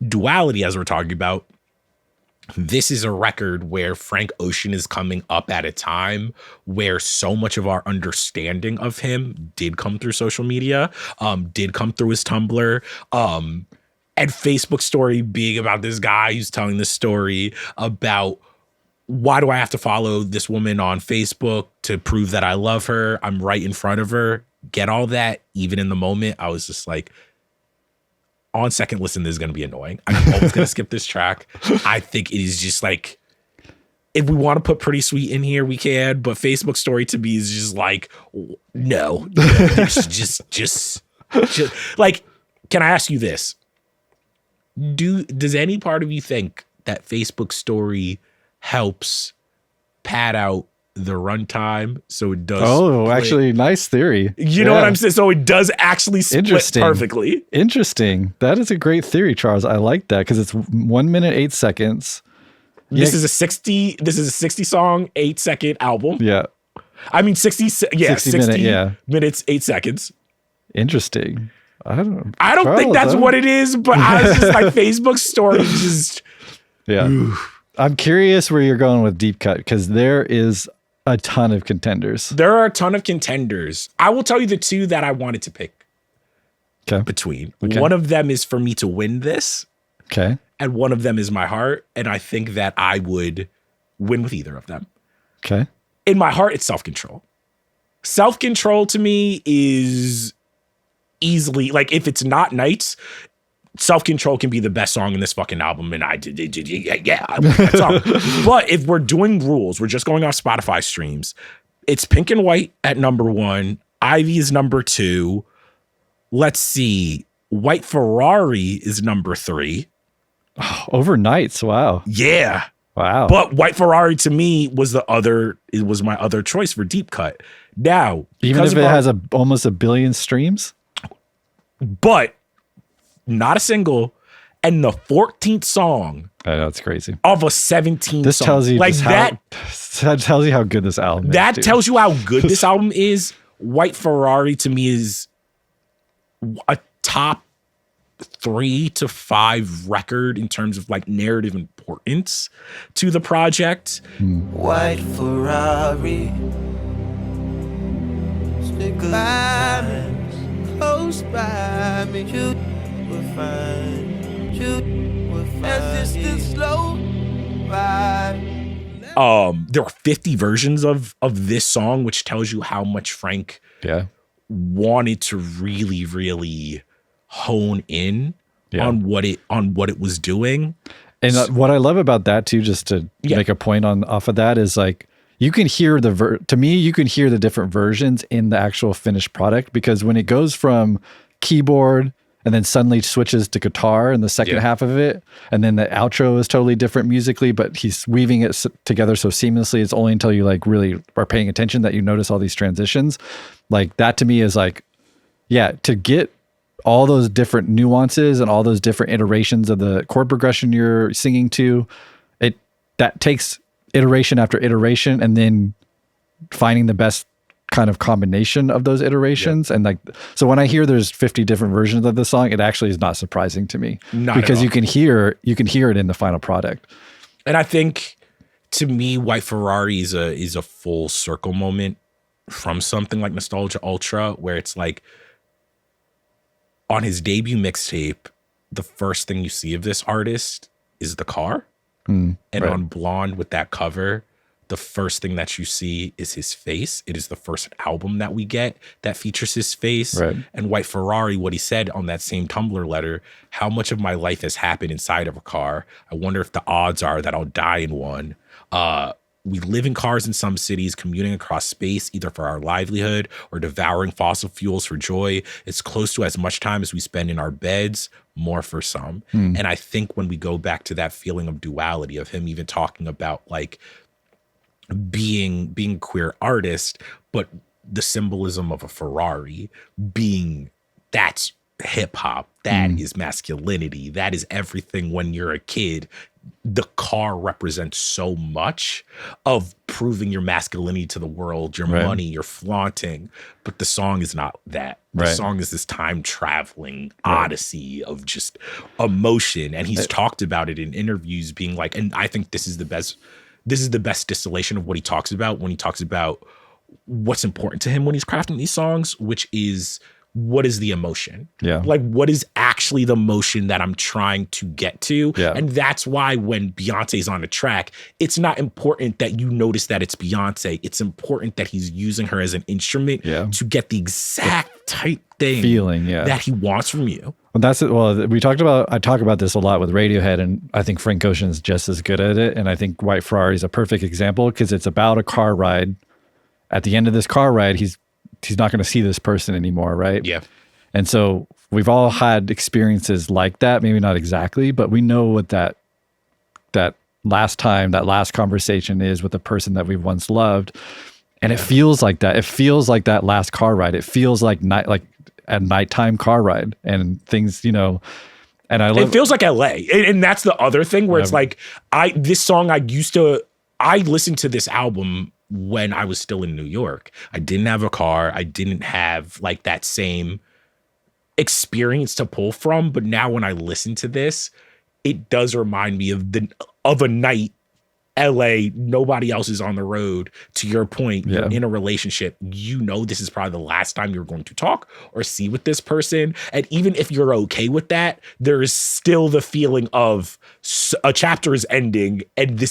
S2: duality, as we're talking about, this is a record where Frank Ocean is coming up at a time where so much of our understanding of him did come through social media, did come through his Tumblr, and Facebook story being about this guy who's telling this story about, why do I have to follow this woman on Facebook to prove that I love her? I'm right in front of her. Get all that. Even in the moment, I was just like, on second listen, this is going to be annoying. I'm always going to skip this track. I think it is just like, if we want to put Pretty Sweet in here, we can, but Facebook story to me is just like, no. just like, can I ask you this? Does any part of you think that Facebook story helps pad out the runtime so it does?
S1: Oh, actually, nice theory.
S2: You know what I'm saying? So it does actually split perfectly.
S1: Interesting. That is a great theory, Charles. I like that because it's 1 minute 8 seconds.
S2: This is a 60 song 8 second album.
S1: Yeah.
S2: I mean 60 minutes 8 seconds.
S1: Interesting. I don't
S2: Charles, think that's what it is, but I was just like, Facebook story just
S1: I'm curious where you're going with Deep Cut, because there is a ton of contenders.
S2: There are a ton of contenders. I will tell you the two that I wanted to pick between. Okay. One of them is for me to win this.
S1: Okay.
S2: And one of them is my heart. And I think that I would win with either of them.
S1: Okay.
S2: In my heart, it's Self-Control. Self-Control to me is easily, like, if it's not Nights, Self-Control can be the best song in this fucking album, and I love that song. But if we're doing rules, we're just going off Spotify streams, it's Pink and White at number 1, Ivy is number 2. Let's see, White Ferrari is number 3.
S1: Oh, overnights, wow.
S2: Yeah.
S1: Wow.
S2: But White Ferrari to me was my other choice for Deep Cut. Now,
S1: even if it has almost 1 billion streams?
S2: But not a single, and the 14th song.
S1: Oh, that's crazy.
S2: Of a 17
S1: this
S2: song.
S1: Tells you
S2: like
S1: that tells you how good this album is.
S2: That tells you how good this album is. White Ferrari to me is a top 3 to 5 record in terms of like narrative importance to the project.
S6: White Ferrari, Stick by me, close by me. You will find, you will find. As this slow ride.
S2: There are 50 versions of this song, which tells you how much Frank wanted to really, really hone in on what it was doing.
S1: And what I love about that too, just to make a point off of that, is like you can hear you can hear the different versions in the actual finished product, because when it goes from keyboard and then suddenly switches to guitar in the second half of it, and then the outro is totally different musically, but he's weaving it together so seamlessly. It's only until you like really are paying attention that you notice all these transitions. Like that to me is like, to get all those different nuances and all those different iterations of the chord progression you're singing to, that takes iteration after iteration, and then finding the best kind of combination of those iterations. And like, so when I hear there's 50 different versions of the song, it actually is not surprising to me, because you can hear it in the final product.
S2: And I think to me, White Ferrari is a full circle moment from something like Nostalgia Ultra, where it's like on his debut mixtape, the first thing you see of this artist is the car. And on Blonde with that cover, the first thing that you see is his face. It is the first album that we get that features his face. And White Ferrari, what he said on that same Tumblr letter, how much of my life has happened inside of a car. I wonder if the odds are that I'll die in one. We live in cars in some cities, commuting across space, either for our livelihood or devouring fossil fuels for joy. It's close to as much time as we spend in our beds, more for some. And I think when we go back to that feeling of duality, of him even talking about like being a queer artist, but the symbolism of a Ferrari being, that's hip hop, that is masculinity, that is everything. When you're a kid, the car represents so much of proving your masculinity to the world, your money, your flaunting. But the song is not that. The song is this time traveling odyssey of just emotion. And he's talked about it in interviews, being like, and I think this is the best distillation of what he talks about when he talks about what's important to him when he's crafting these songs, which is, what is the emotion? Like, what is actually the emotion that I'm trying to get to? And that's why when Beyonce's on the track, it's not important that you notice that it's Beyonce. It's important that he's using her as an instrument to get the exact type thing feeling that he wants from you.
S1: Well, that's it. Well, I talk about this a lot with Radiohead, and I think Frank Ocean's just as good at it. And I think White Ferrari is a perfect example, because it's about a car ride. At the end of this car ride, he's not going to see this person anymore, right? And so we've all had experiences like that, maybe not exactly, but we know what that last conversation is with the person that we've once loved. And it feels like that. It feels like that last car ride. It feels like a nighttime car ride, and things, and it
S2: feels like LA. And that's the other thing where it's like, I listened to this album when I was still in New York. I didn't have a car. I didn't have like that same experience to pull from. But now when I listen to this, it does remind me of a night, LA, nobody else is on the road. To your point, you're in a relationship. This is probably the last time you're going to talk or see with this person. And even if you're okay with that, there is still the feeling of a chapter is ending. And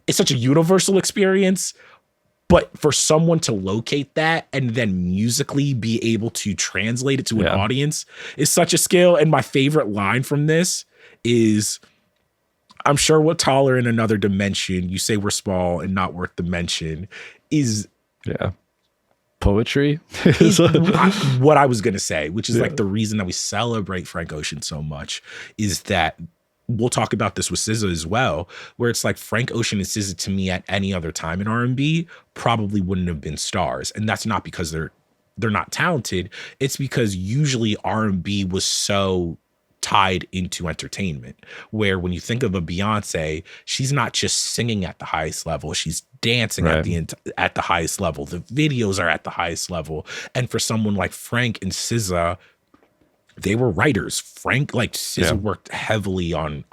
S2: it's such a universal experience, but for someone to locate that and then musically be able to translate it to an audience is such a skill. And my favorite line from this is, I'm sure we're taller in another dimension. You say we're small and not worth the mention. Is
S1: poetry
S2: is what I was going to say, which is like the reason that we celebrate Frank Ocean so much is that we'll talk about this with SZA as well, where it's like Frank Ocean and SZA to me at any other time in R&B probably wouldn't have been stars. And that's not because they're not talented. It's because usually R&B was so tied into entertainment, where when you think of a Beyonce, she's not just singing at the highest level, she's dancing at the highest level. The videos are at the highest level. And for someone like Frank and SZA, they were writers. SZA worked heavily on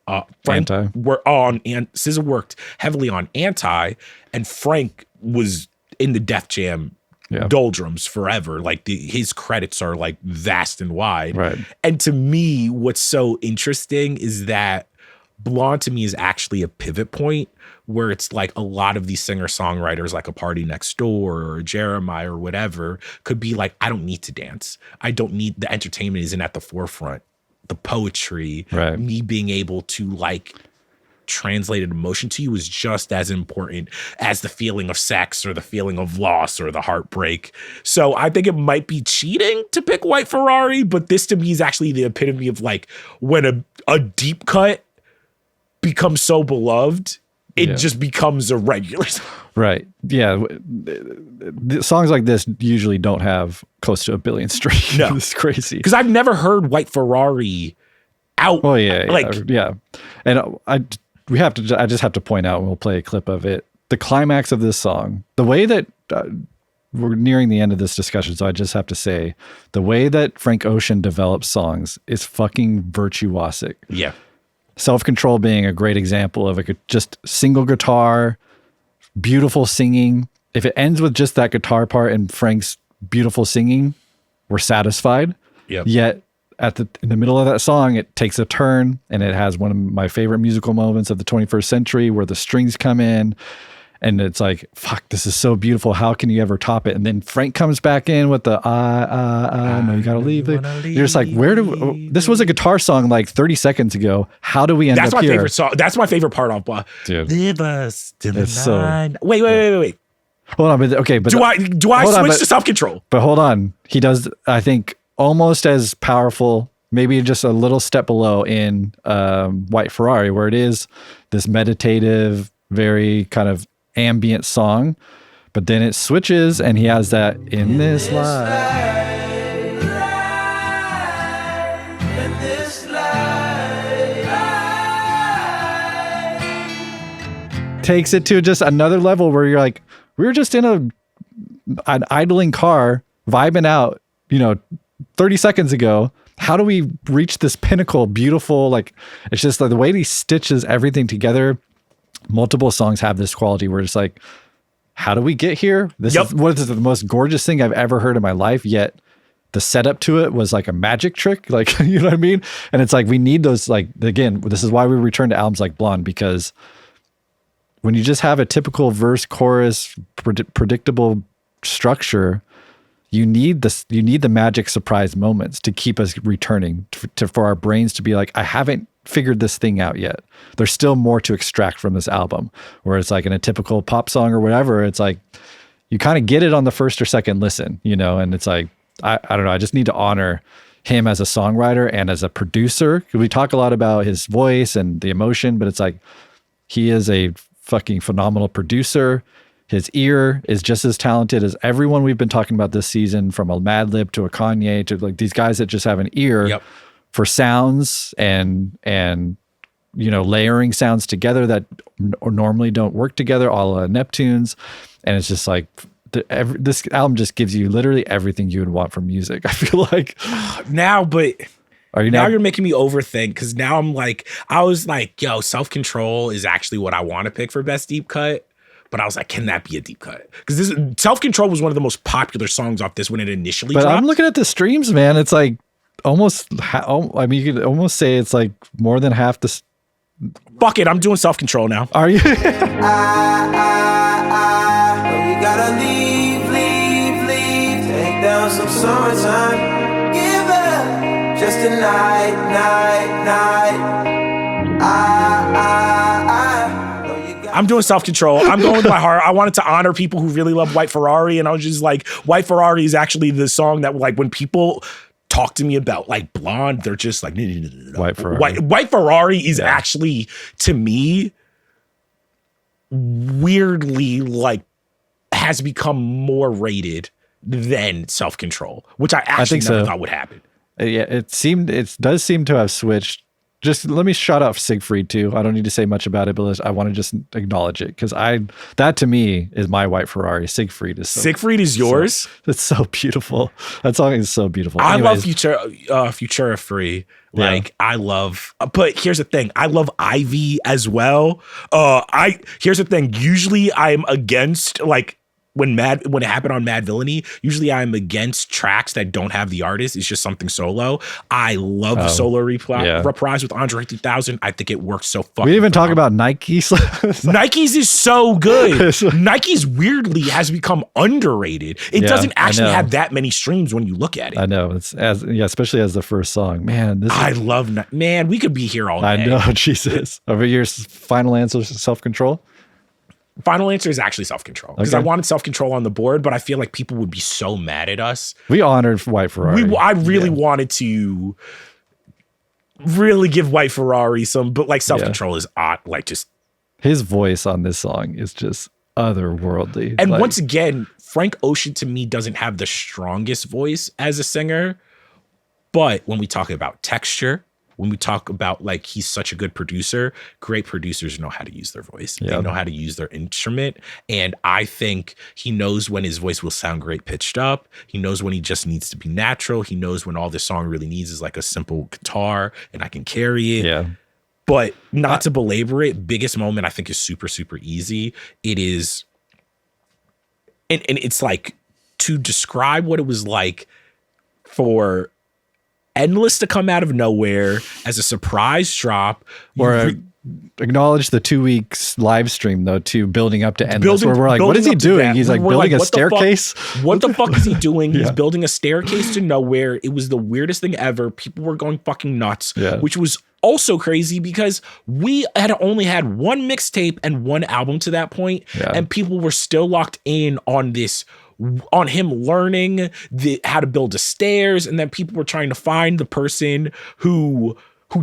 S2: SZA worked heavily on Anti, and Frank was in the Def Jam doldrums forever. Like his credits are like vast and wide.
S1: Right.
S2: And to me, what's so interesting is that Blonde to me is actually a pivot point where it's like a lot of these singer-songwriters like a Party Next Door or Jeremiah or whatever could be like, I don't need to dance. I don't need, the entertainment isn't at the forefront. The poetry, me being able to like translate an emotion to you is just as important as the feeling of sex or the feeling of loss or the heartbreak. So I think it might be cheating to pick White Ferrari, but this to me is actually the epitome of like when a deep cut becomes so beloved, it just becomes a regular song.
S1: Right. Yeah. Songs like this usually don't have close to 1 billion streams.
S2: No.
S1: It's crazy.
S2: Because I've never heard White Ferrari out.
S1: Oh, yeah.
S2: Like,
S1: yeah. And I just have to point out, and we'll play a clip of it, the climax of this song, the way that we're nearing the end of this discussion, so I just have to say, the way that Frank Ocean develops songs is fucking virtuosic.
S2: Yeah.
S1: Self-Control being a great example of just single guitar, beautiful singing. If it ends with just that guitar part and Frank's beautiful singing, we're satisfied.
S2: Yep.
S1: Yet in the middle of that song, it takes a turn, and it has one of my favorite musical moments of the 21st century where the strings come in. And it's like, fuck, this is so beautiful. How can you ever top it? And then Frank comes back in with the, no, you gotta leave it. You're just like, this was a guitar song like 30 seconds ago. How do we end up here?
S2: That's my favorite song. That's my favorite part of
S1: Dude.
S2: Live us to the
S1: night.
S2: Wait.
S1: Hold on, but
S2: do I switch to Self-Control?
S1: But hold on. He does, I think, almost as powerful, maybe just a little step below in White Ferrari, where it is this meditative, very kind of ambient song, but then it switches and he has that in this life. Takes it to just another level where you're like, we were just in an idling car vibing out, 30 seconds ago. How do we reach this pinnacle, beautiful, like, it's just like the way he stitches everything together. Multiple songs have this quality where it's like, how do we get here? This is what is the most gorgeous thing I've ever heard in my life, yet the setup to it was like a magic trick. Like, you know what I mean? And it's like, we need those, like, again, this is why we return to albums like Blonde, because when you just have a typical verse, chorus, predictable structure, you need the magic surprise moments to keep us returning, for our brains to be like, I haven't figured this thing out yet. There's still more to extract from this album. Where it's like in a typical pop song or whatever, it's like you kind of get it on the first or second listen, and it's like, I don't know, I just need to honor him as a songwriter and as a producer. We talk a lot about his voice and the emotion, but it's like, he is a fucking phenomenal producer. His ear is just as talented as everyone we've been talking about this season, from a Madlib to a Kanye to like these guys that just have an ear for sounds and layering sounds together that normally don't work together, a la Neptunes. And it's just like, this album just gives you literally everything you would want from music, I feel like.
S2: Now you're making me overthink, because now I'm like, I was like, yo, Self-Control is actually what I want to pick for best deep cut. But I was like, can that be a deep cut? Because this Self-Control was one of the most popular songs off this when it initially dropped.
S1: I'm looking at the streams, man. It's like almost, you could almost say it's like more than half the.
S2: Fuck it, I'm doing Self-Control now.
S1: Are you?
S6: You gotta leave, take down some summertime. Give up just a night.
S2: I'm doing Self-Control. I'm going with my heart. I wanted to honor people who really love White Ferrari, and I was just like, White Ferrari is actually the song that, like, when people talk to me about like Blonde, they're just like,
S1: White Ferrari.
S2: White Ferrari is actually, to me, weirdly like has become more rated than Self-Control, which I actually never thought would happen.
S1: Yeah, it does seem to have switched. Just let me shout out Siegfried too. I don't need to say much about it, but I want to just acknowledge it, because that to me is my White Ferrari. Siegfried is
S2: yours.
S1: It's so beautiful. That song is so beautiful.
S2: I love Futura Free. Like, I love, but here's the thing. I love Ivy as well. Here's the thing. Usually I'm against like when it happened on Mad Villainy, usually I'm against tracks that don't have the artist. It's just something solo. I love the solo reprise with Andre 3000. I think it works so fucking.
S1: We didn't even talk about Nike's.
S2: Nike's is so good. Nike's weirdly has become underrated. It doesn't actually have that many streams when you look at it.
S1: I know. It's especially as the first song. Man,
S2: I love man, we could be here all day.
S1: I know, Jesus. Over your final answer, Self-Control?
S2: Final answer is actually Self-Control, because I wanted Self-Control on the board, but I feel like people would be so mad at us.
S1: We honored White Ferrari.
S2: I really wanted to really give White Ferrari some, but like Self-Control is odd, like just
S1: his voice on this song is just otherworldly.
S2: And once again, Frank Ocean to me doesn't have the strongest voice as a singer, but when we talk about texture, when we talk about like he's such a good producer, great producers know how to use their voice. They know how to use their instrument. And I think he knows when his voice will sound great pitched up. He knows when he just needs to be natural. He knows when all this song really needs is like a simple guitar and I can carry it.
S1: Yeah.
S2: But not to belabor it, biggest moment I think is super, super easy. It is, and it's like to describe what it was like for Endless to come out of nowhere as a surprise drop,
S1: or acknowledge the 2 weeks live stream though, to building up to Endless, where we're like, what is he doing? He's like building a staircase.
S2: What the fuck is he doing? He's building a staircase to nowhere. It was the weirdest thing ever. People were going fucking nuts, which was also crazy because we had only had one mixtape and one album to that point, and people were still locked in on this, on him learning how to build the stairs, and then people were trying to find the person who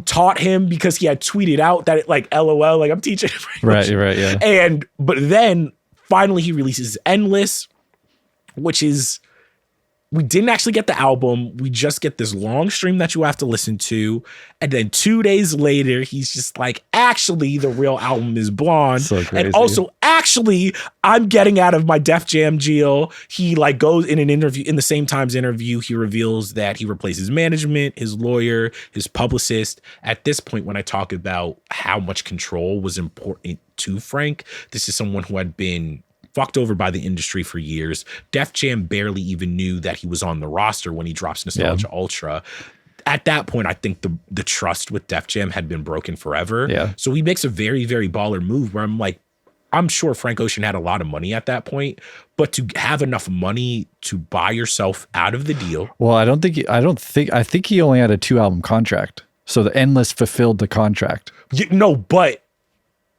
S2: taught him because he had tweeted out that it, like, LOL, like I'm teaching him.
S1: Right, yeah.
S2: But then finally he releases Endless, which is, we didn't actually get the album. We just get this long stream that you have to listen to. And then 2 days later, he's just like, actually, the real album is Blonde.
S1: So crazy.
S2: And also, actually, I'm getting out of my Def Jam deal. He like goes in an interview, in the same Times interview, he reveals that he replaces management, his lawyer, his publicist. At this point, when I talk about how much control was important to Frank, this is someone who had been fucked over by the industry for years. Def Jam barely even knew that he was on the roster when he drops Nostalgia Ultra. At that point, I think the trust with Def Jam had been broken forever.
S1: Yeah.
S2: So he makes a very, very baller move where I'm like, I'm sure Frank Ocean had a lot of money at that point, but to have enough money to buy yourself out of the deal.
S1: Well, I think he only had a 2-album contract. So the Endless fulfilled the contract.
S2: No, but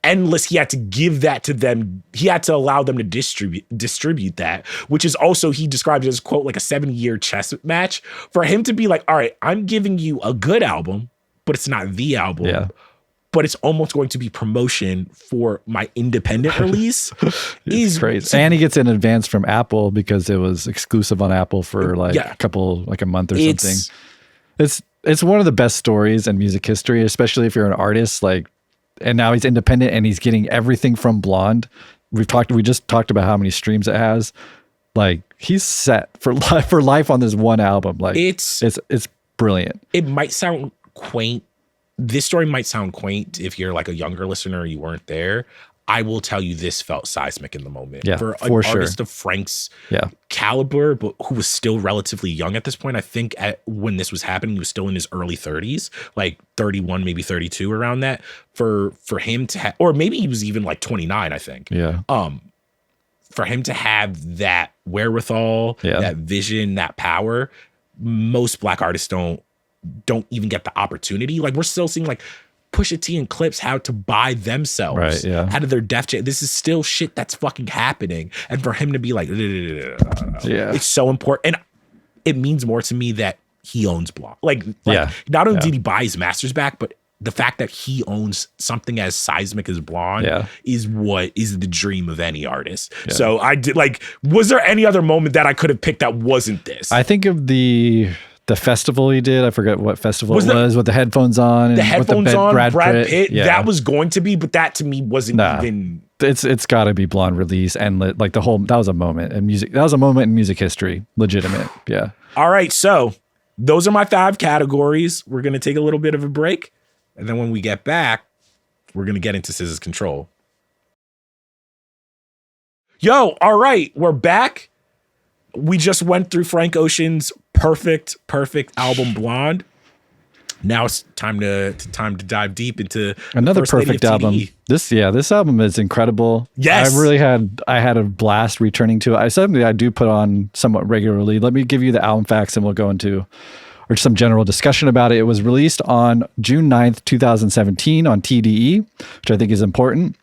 S2: Endless, he had to give that to them. He had to allow them to distribute that, which is also, he described it as, quote, like a 7-year chess match for him to be like, all right, I'm giving you a good album, but it's not the album.
S1: Yeah.
S2: But it's almost going to be promotion for my independent release.
S1: It's crazy. And he gets an advance from Apple because it was exclusive on Apple for like a month or something. It's one of the best stories in music history, especially if you're an artist, like, and now he's independent and he's getting everything from Blonde. We just talked about how many streams it has. Like, he's set for life on this one album. Like, it's brilliant.
S2: It might sound quaint. This story might sound quaint if you're like a younger listener, you weren't there. I will tell you, this felt seismic in the moment.
S1: Yeah,
S2: for an artist of Frank's caliber, but who was still relatively young at this point. I think when this was happening, he was still in his early 30s, like 31, maybe 32, around that. For him to or maybe he was even like 29, I think.
S1: Yeah.
S2: For him to have that wherewithal, that vision, that power, most Black artists don't even get the opportunity. Like, we're still seeing like Pusha T and Clips how to buy themselves out of their Def Jam. This is still shit that's fucking happening. And for him to be like, it's so important. And it means more to me that he owns Blonde. Like not only did he buy his masters back, but the fact that he owns something as seismic as Blonde is what is the dream of any artist. Yeah. So I did, like, was there any other moment that I could have picked that wasn't this?
S1: I think of the festival he did. I forget what festival it was, with the headphones on.
S2: The headphones on, Brad Pitt. Yeah. That was going to be, but that to me wasn't even.
S1: It's got to be Blonde release, and like the whole, that was a moment in music. That was a moment in music history. Legitimate. Yeah.
S2: All right. So those are my 5 categories. We're going to take a little bit of a break. And then when we get back, we're going to get into SZA's Control. Yo, all right, we're back. We just went through Frank Ocean's perfect album Blonde. Now it's time to dive deep into
S1: another perfect album. This album is incredible.
S2: Yes,
S1: I had a blast returning to it. Something I do put on somewhat regularly. Let me give you the album facts and we'll go into or some general discussion about it. It was released on June 9th, 2017 on TDE, which I think is important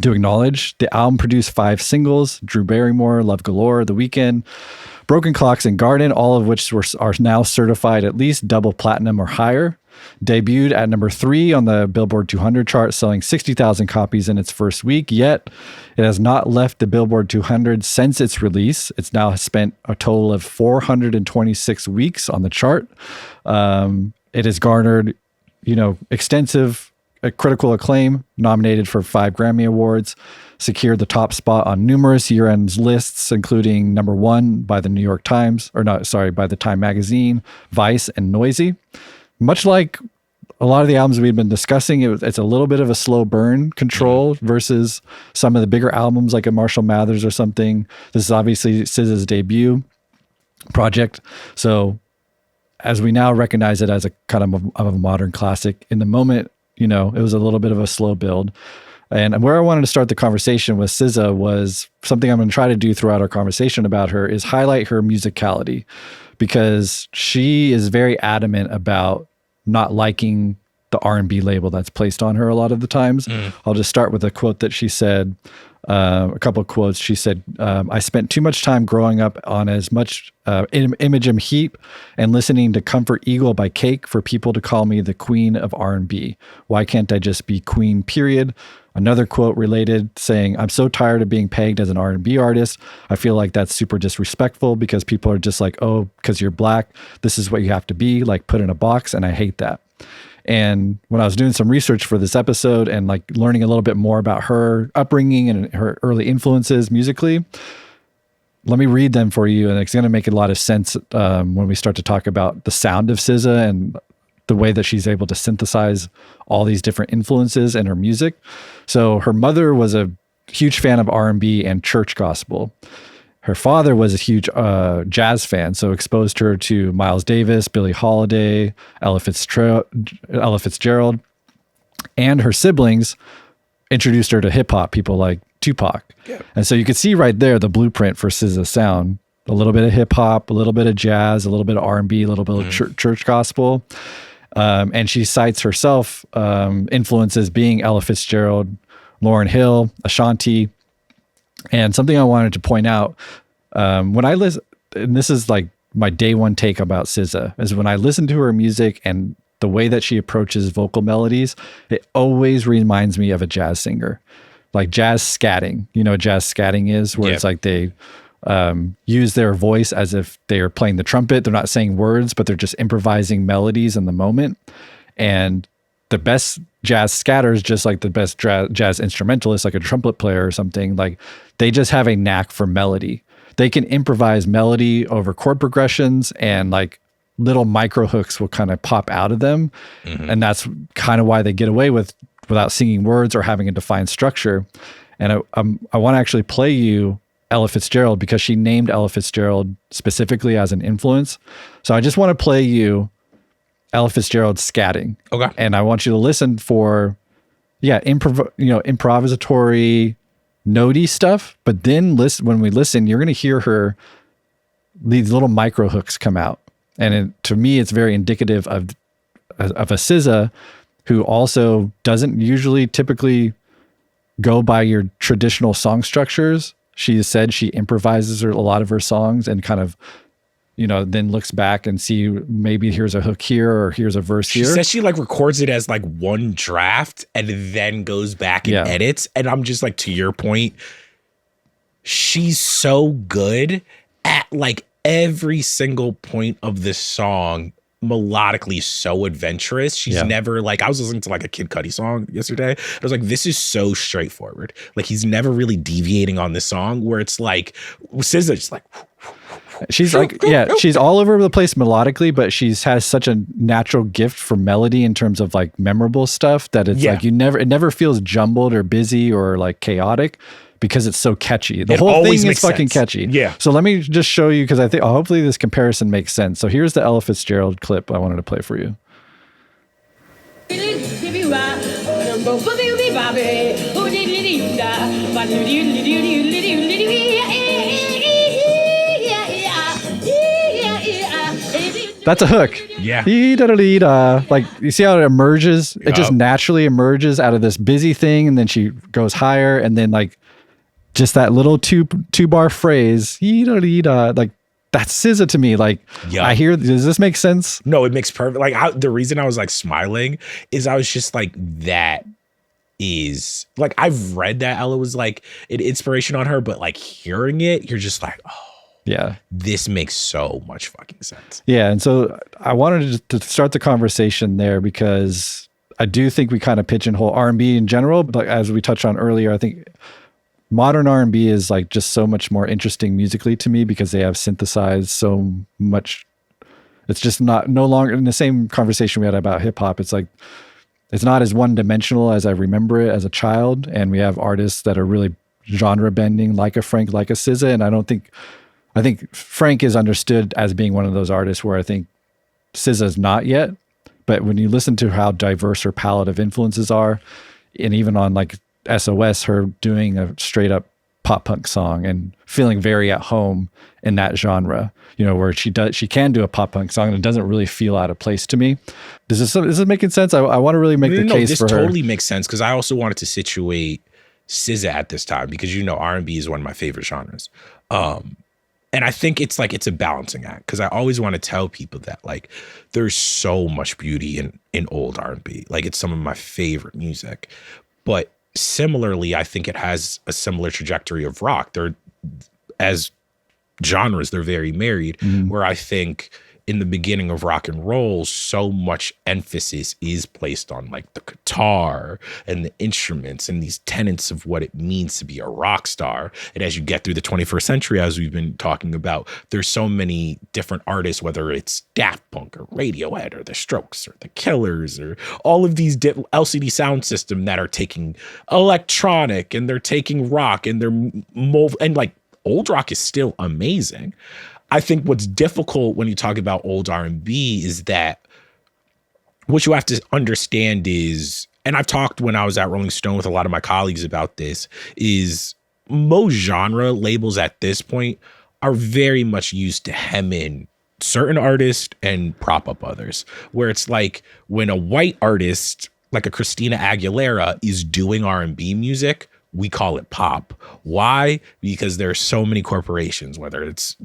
S1: to acknowledge. The album produced 5 singles: Drew Barrymore, Love Galore, The Weeknd, Broken Clocks, and Garden, all of which are now certified at least double platinum or higher. Debuted at number 3 on the Billboard 200 chart, selling 60,000 copies in its first week, yet it has not left the Billboard 200 since its release. It's now spent a total of 426 weeks on the chart. It has garnered, extensive critical acclaim, nominated for 5 Grammy Awards, secured the top spot on numerous year-end lists, including number 1 by the by the Time Magazine, Vice, and Noisy. Much like a lot of the albums we've been discussing, it's a little bit of a slow burn Control versus some of the bigger albums like a Marshall Mathers or something. This is obviously SZA's debut project. So as we now recognize it as a kind of a modern classic, in the moment, it was a little bit of a slow build. And where I wanted to start the conversation with SZA was something I'm going to try to do throughout our conversation about her is highlight her musicality, because she is very adamant about not liking the R&B label that's placed on her a lot of the times. I'll just start with a quote that she said, a couple of quotes. She said, I spent too much time growing up on as much Imogen Heap and listening to Comfort Eagle by Cake for people to call me the queen of R&B. Why can't I just be queen, period? Another quote related, saying, I'm so tired of being pegged as an R&B artist. I feel like that's super disrespectful because people are just like, oh, because you're black, this is what you have to be, like put in a box, and I hate that. And when I was doing some research for this episode and like learning a little bit more about her upbringing and her early influences musically, let me read them for you. And it's going to make a lot of sense when we start to talk about the sound of SZA and the way that she's able to synthesize all these different influences in her music. So her mother was a huge fan of R&B and church gospel. Her father was a huge jazz fan, so exposed her to Miles Davis, Billie Holiday, Ella Fitzgerald, and her siblings introduced her to hip hop, people like Tupac. Yeah. And so you could see right there the blueprint for SZA's sound: a little bit of hip hop, a little bit of jazz, a little bit of R&B, a little bit of church gospel. And she cites herself influences being Ella Fitzgerald, Lauryn Hill, Ashanti. And something I wanted to point out, when I listen, and this is like my day one take about SZA, is when I listen to her music and the way that she approaches vocal melodies, it always reminds me of a jazz singer, like jazz scatting. You know what jazz scatting is, where it's like they use their voice as if they are playing the trumpet. They're not saying words, but they're just improvising melodies in the moment. And the best jazz scatters, just like the best jazz instrumentalists, like a trumpet player or something, like they just have a knack for melody. They can improvise melody over chord progressions, and like little micro hooks will kind of pop out of them. And that's kind of why they get away without singing words or having a defined structure. And I want to actually play you Ella Fitzgerald, because she named Ella Fitzgerald specifically as an influence. So I just want to play you Ella Fitzgerald scatting. Okay. And I want you to listen for, improvisatory, notey stuff. But then when we listen, you're going to hear her, these little micro hooks come out. And to me, it's very indicative of a SZA who also doesn't typically go by your traditional song structures. She said she improvises a lot of her songs and kind of, then looks back and see maybe here's a hook here or here's a verse here.
S2: She says she like records it as like one draft and then goes back and edits. And I'm just like, to your point, she's so good at like every single point of this song, melodically so adventurous. She's never like, I was listening to like a Kid Cudi song yesterday. I was like, this is so straightforward. Like he's never really deviating on this song, where it's like SZA just like
S1: She's like, she's all over the place melodically, but has such a natural gift for melody in terms of like memorable stuff that it's like it never feels jumbled or busy or like chaotic because it's so catchy. The whole thing is fucking catchy.
S2: Yeah.
S1: So let me just show you because I think hopefully this comparison makes sense. So here's the Ella Fitzgerald clip I wanted to play for you. That's a hook.
S2: Yeah.
S1: Like, you see how it emerges? It just naturally emerges out of this busy thing, and then she goes higher, and then like just that little two bar phrase, like that's SZA to me. Like, I hear, does this make sense?
S2: No, it makes perfect. Like, the reason I was like smiling is I was just like, that is like, I've read that Ella was like an inspiration on her, but like hearing it, you're just like, oh.
S1: Yeah.
S2: This makes so much fucking sense.
S1: Yeah. And so I wanted to start the conversation there because I do think we kind of pigeonhole R&B in general. But as we touched on earlier, I think modern R&B is like just so much more interesting musically to me because they have synthesized so much. It's just no longer in the same conversation we had about hip hop. It's like, it's not as one dimensional as I remember it as a child. And we have artists that are really genre bending, like a Frank, like a SZA. And I think Frank is understood as being one of those artists where I think SZA is not yet. But when you listen to how diverse her palette of influences are, and even on like SOS, her doing a straight up pop punk song and feeling very at home in that genre, where she can do a pop punk song and it doesn't really feel out of place to me. Is this making sense? I want to really make the case for her.
S2: This totally makes sense because I also wanted to situate SZA at this time because R&B is one of my favorite genres. And I think it's a balancing act because I always want to tell people that like there's so much beauty in old R&B. Like it's some of my favorite music. But similarly, I think it has a similar trajectory of rock. They're, as genres, they're very married, where I think in the beginning of rock and roll, so much emphasis is placed on like the guitar and the instruments and these tenets of what it means to be a rock star. And as you get through the 21st century, as we've been talking about, there's so many different artists, whether it's Daft Punk or Radiohead or The Strokes or The Killers or all of these LCD sound system that are taking electronic and they're taking rock and and like old rock is still amazing. I think what's difficult when you talk about old R&B is that what you have to understand is, and I've talked when I was at Rolling Stone with a lot of my colleagues about this, is most genre labels at this point are very much used to hem in certain artists and prop up others, where it's like when a white artist like a Christina Aguilera is doing R&B music, we call it pop. Why? Because there are so many corporations, whether it's,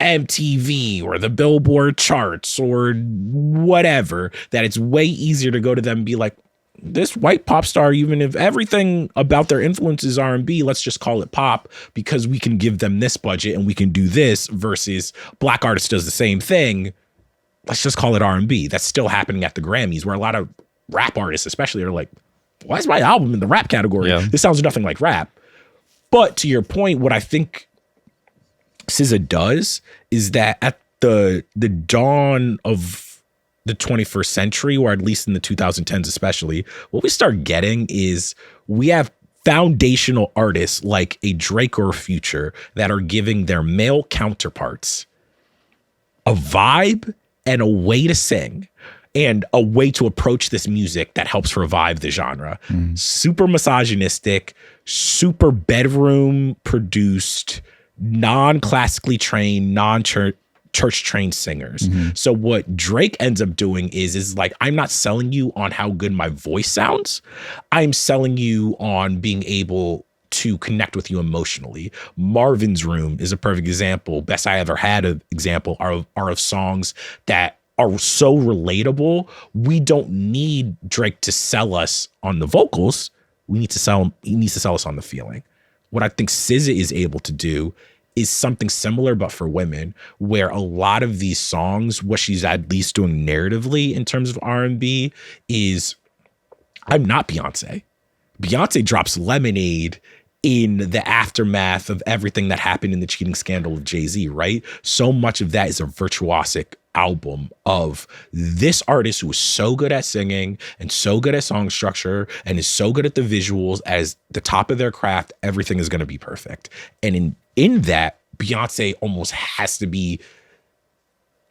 S2: MTV or the Billboard charts or whatever, that it's way easier to go to them and be like, this white pop star, even if everything about their influence is R&B, let's just call it pop because we can give them this budget and we can do this, versus black artist does the same thing. Let's just call it R&B. That's still happening at the Grammys, where a lot of rap artists especially are like, why is my album in the rap category? Yeah. This sounds nothing like rap. But to your point, what I think SZA does is that at the dawn of the 21st century, or at least in the 2010s especially, what we start getting is we have foundational artists like a Drake or a Future that are giving their male counterparts a vibe and a way to sing and a way to approach this music that helps revive the genre. Super misogynistic, super bedroom produced, non-classically trained, non-church trained singers. So what Drake ends up doing is like, I'm not selling you on how good my voice sounds. I'm selling you on being able to connect with you emotionally. Marvin's Room is a perfect example. Best I Ever Had example are of songs that are so relatable. We don't need Drake to sell us on the vocals. He needs to sell us on the feeling. What I think SZA is able to do is something similar, but for women, where a lot of these songs, what she's at least doing narratively in terms of R&B is, I'm not Beyonce. Beyonce drops Lemonade in the aftermath of everything that happened in the cheating scandal of Jay-Z, right? So much of that is a virtuosic album of this artist who is so good at singing and so good at song structure and is so good at the visuals as the top of their craft. Everything is going to be perfect. And in that, Beyonce almost has to be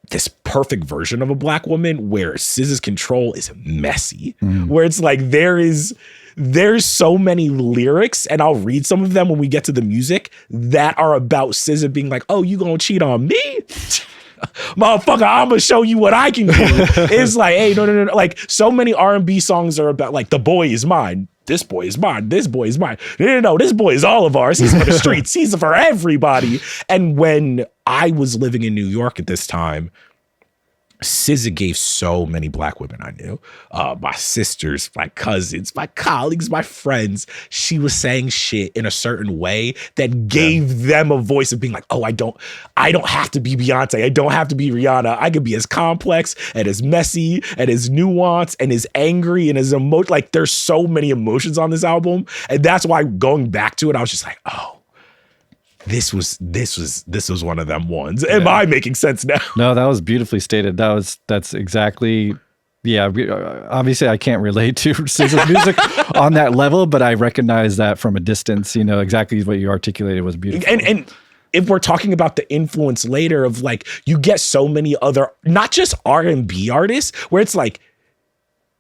S2: this perfect version of a black woman, where SZA's Control is messy, where it's like there's so many lyrics, and I'll read some of them when we get to the music, that are about SZA being like, oh, you gonna cheat on me? Motherfucker, I'm gonna show you what I can do. It's like, hey, no. Like, so many R&B songs are about like, the boy is mine. This boy is mine. This boy is mine. No, this boy is all of ours. He's for the streets. He's for everybody. And when I was living in New York at this time, SZA gave so many black women I knew, my sisters, my cousins, my colleagues, my friends. She was saying shit in a certain way that gave them a voice of being like, oh, I don't have to be Beyonce. I don't have to be Rihanna. I could be as complex and as messy and as nuanced and as angry and as like, there's so many emotions on this album. And that's why going back to it, I was just like, oh, this was one of them ones. Am I making sense now?
S1: No, that was beautifully stated. That's exactly, obviously I can't relate to SZA's music on that level, but I recognize that from a distance. You know, exactly what you articulated was beautiful.
S2: And if we're talking about the influence later of like, you get so many other, not just R&B artists, where it's like,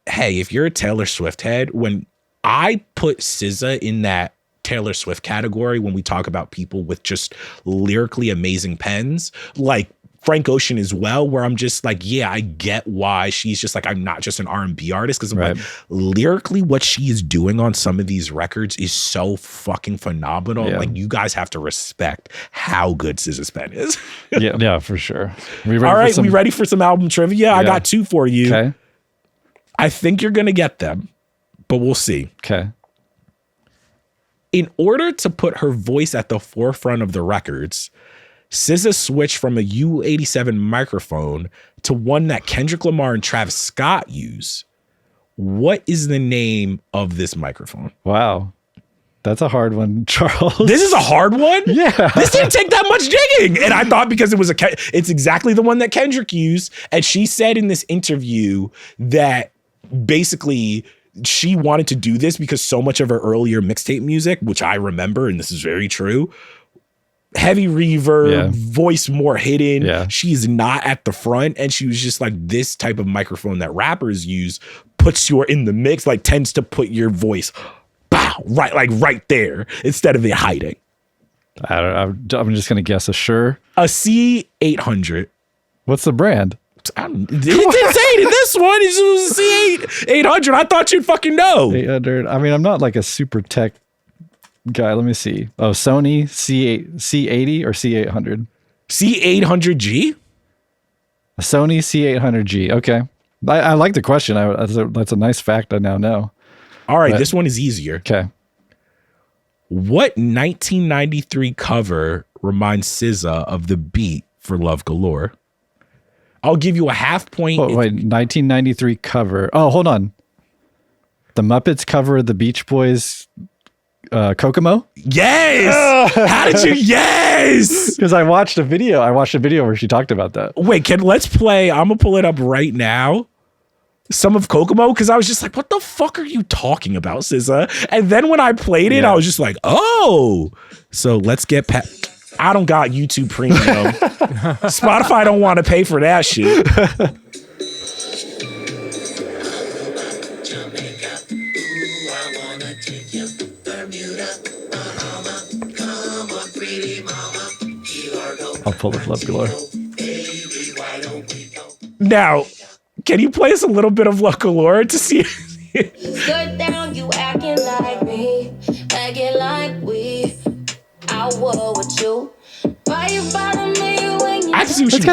S2: hey, if you're a Taylor Swift head, when I put SZA in that Taylor Swift category, when we talk about people with just lyrically amazing pens, like Frank Ocean as well, where I'm just like, yeah, I get why she's just like, I'm not just an R&B artist, because I'm like, lyrically what she is doing on some of these records is so fucking phenomenal. Like, you guys have to respect how good SZA's pen is.
S1: yeah, for sure.
S2: We ready for some album trivia? I got two for you.
S1: Okay.
S2: I think you're gonna get them, but we'll see.
S1: Okay.
S2: In order to put her voice at the forefront of the records, SZA switched from a U87 microphone to one that Kendrick Lamar and Travis Scott use. What is the name of this microphone?
S1: Wow. That's a hard one, Charles.
S2: This is a hard one?
S1: Yeah.
S2: This didn't take that much digging. And I thought because it's exactly the one that Kendrick used. And she said in this interview that basically she wanted to do this because so much of her earlier mixtape music, which I remember, and this is very true, heavy reverb, voice more hidden.
S1: Yeah.
S2: She's not at the front. And she was just like, this type of microphone that rappers use puts you in the mix, like tends to put your voice right there instead of it hiding.
S1: I'm just going to guess a Shure.
S2: A C800.
S1: What's the brand?
S2: It didn't say it in this one. It was a C800. I thought you'd fucking know.
S1: 800. I mean, I'm not like a super tech guy. Let me see. Oh, Sony C80 or C800?
S2: C800G?
S1: A Sony C800G. Okay. I like the question. That's a nice fact I now know.
S2: All right, this one is easier.
S1: Okay.
S2: What 1993 cover reminds SZA of the beat for Love Galore? I'll give you a half point.
S1: Wait, 1993 cover. Oh, hold on. The Muppets cover the Beach Boys Kokomo?
S2: Yes! How did you? Yes!
S1: Because I watched a video. Where she talked about that.
S2: Wait, let's play. I'm going to pull it up right now. Some of Kokomo, because I was just like, what the fuck are you talking about, SZA? And then when I played it, I was just like, oh. So let's get I don't got YouTube Premium. Spotify don't want to pay for that shit.
S1: I'll pull up Love Galore.
S2: Now, can you play us a little bit of Love Galore to see?
S4: Good down, you acting like me, acting like we. I war with you. Why you bother me when you?
S2: I see what
S1: it's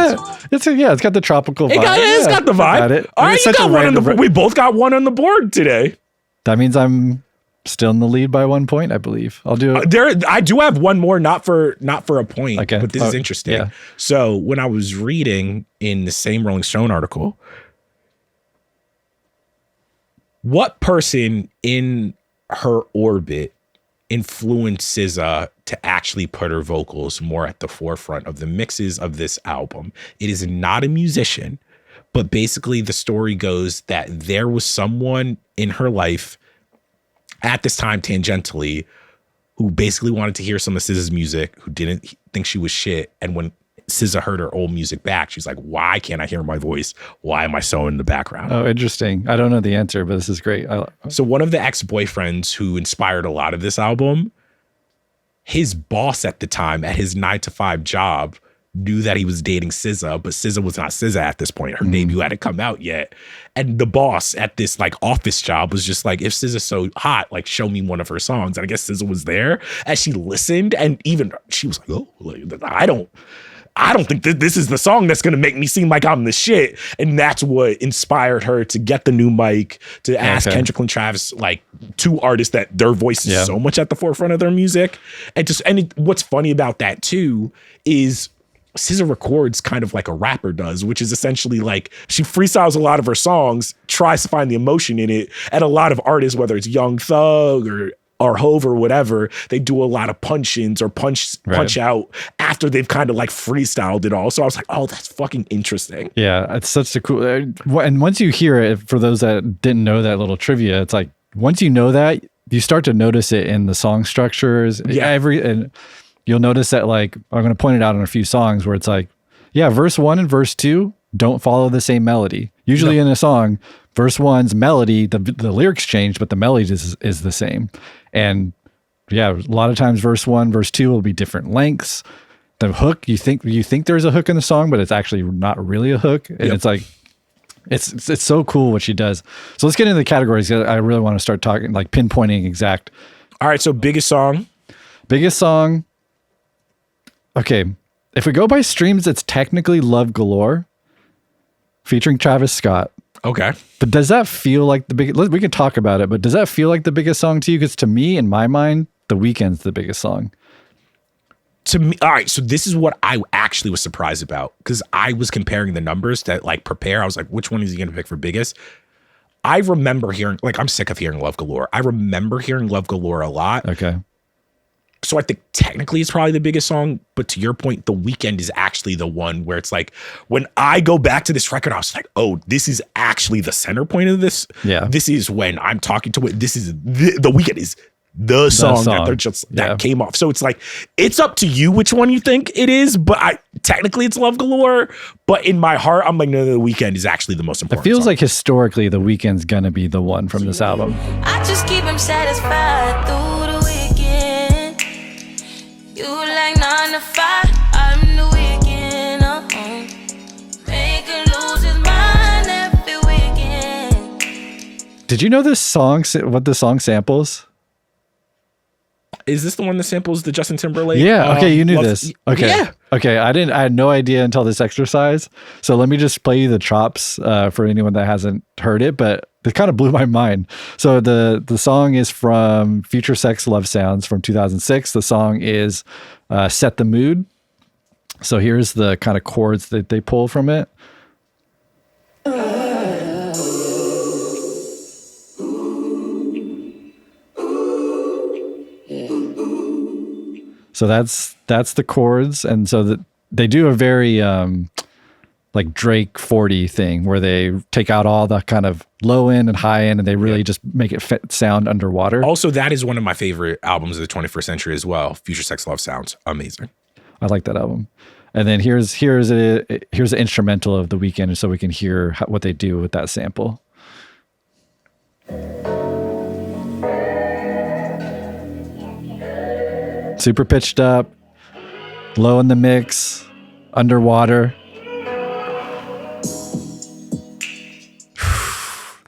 S1: got the tropical vibe.
S2: It's got the vibe. All right, you got one on the board. We both got one on the board today.
S1: That means I'm still in the lead by 1 point, I believe. I'll do it.
S2: I do have one more, not for a point.
S1: Okay.
S2: But this is interesting. Yeah. So when I was reading in the same Rolling Stone article, what person in her orbit influenced SZA to actually put her vocals more at the forefront of the mixes of this album. It is not a musician, but basically the story goes that there was someone in her life at this time tangentially who basically wanted to hear some of SZA's music, who didn't think she was shit. And when SZA heard her old music back, she's like, why can't I hear my voice? Why am I so in the background?
S1: Oh, interesting. I don't know the answer, but this is great.
S2: So one of the ex-boyfriends who inspired a lot of this album, his boss at the time at his 9-to-5 job knew that he was dating SZA, but SZA was not SZA at this point. Her debut hadn't come out yet. And the boss at this like office job was just like, if SZA's so hot, like show me one of her songs. And I guess SZA was there as she listened, and even she was like, oh, I don't think that this is the song that's going to make me seem like I'm the shit. And that's what inspired her to get the new mic, to ask Kendrick and Travis, like two artists that their voice is so much at the forefront of their music. And what's funny about that too is SZA records kind of like a rapper does, which is essentially like she freestyles a lot of her songs, tries to find the emotion in it. And a lot of artists, whether it's Young Thug or Hove or whatever, they do a lot of punch-ins or punch out after they've kind of like freestyled it all. So I was like, oh, that's fucking interesting.
S1: Yeah, it's such a cool. And once you hear it, for those that didn't know that little trivia, it's like once you know that, you start to notice it in the song structures.
S2: Yeah.
S1: And you'll notice that, like, I'm going to point it out in a few songs where it's like, yeah, verse 1 and verse 2 don't follow the same melody. Usually in a song, verse 1's melody, the lyrics change, but the melody is the same. And yeah, a lot of times verse 1, verse 2 will be different lengths. The hook, you think there's a hook in the song, but it's actually not really a hook. And it's like, it's so cool what she does. So let's get into the categories. I really want to start talking, like pinpointing exact.
S2: All right, so biggest song.
S1: Okay, if we go by streams, it's technically Love Galore, featuring Travis Scott.
S2: Okay.
S1: But does that feel like the biggest? We can talk about it, but does that feel like the biggest song to you? Because to me, in my mind, The Weeknd's the biggest song.
S2: To me, all right, so this is what I actually was surprised about, because I was comparing the numbers that like prepare. I was like, which one is he going to pick for biggest? I remember hearing, like, I'm sick of hearing Love Galore. I remember hearing Love Galore a lot.
S1: Okay.
S2: So I think technically it's probably the biggest song, but to your point, The Weeknd is actually the one where it's like, when I go back to this record, I was like, oh, this is actually the center point of this.
S1: Yeah.
S2: This is when I'm talking to it. This is The Weeknd is the song that they're just that came off. So it's like, it's up to you which one you think it is, but technically it's Love Galore, but in my heart, I'm like, no, The Weeknd is actually the most important.
S1: It feels
S2: song.
S1: like historically The Weeknd's gonna be the one from this album.
S4: I just keep him satisfied through the weekend. You like 9 to 5, I'm the weekend. Make him lose his mind every weekend.
S1: Did you know this song? What the song samples?
S2: Is this the one that samples the Justin Timberlake?
S1: Yeah. Okay, you knew this. Okay.
S2: Yeah.
S1: Okay. I had no idea until this exercise. So let me just play you the chops for anyone that hasn't heard it, but it kind of blew my mind. So the song is from Future Sex Love Sounds from 2006. The song is Set the Mood. So here's the kind of chords that they pull from it. So that's the chords, and so they do a very like Drake 40 thing where they take out all the kind of low end and high end, and they really just make it sound underwater.
S2: Also, that is one of my favorite albums of the 21st century as well. Future Sex Love Sounds, amazing.
S1: I like that album. And then here's the instrumental of The Weeknd, so we can hear what they do with that sample. Super pitched up, low in the mix, underwater.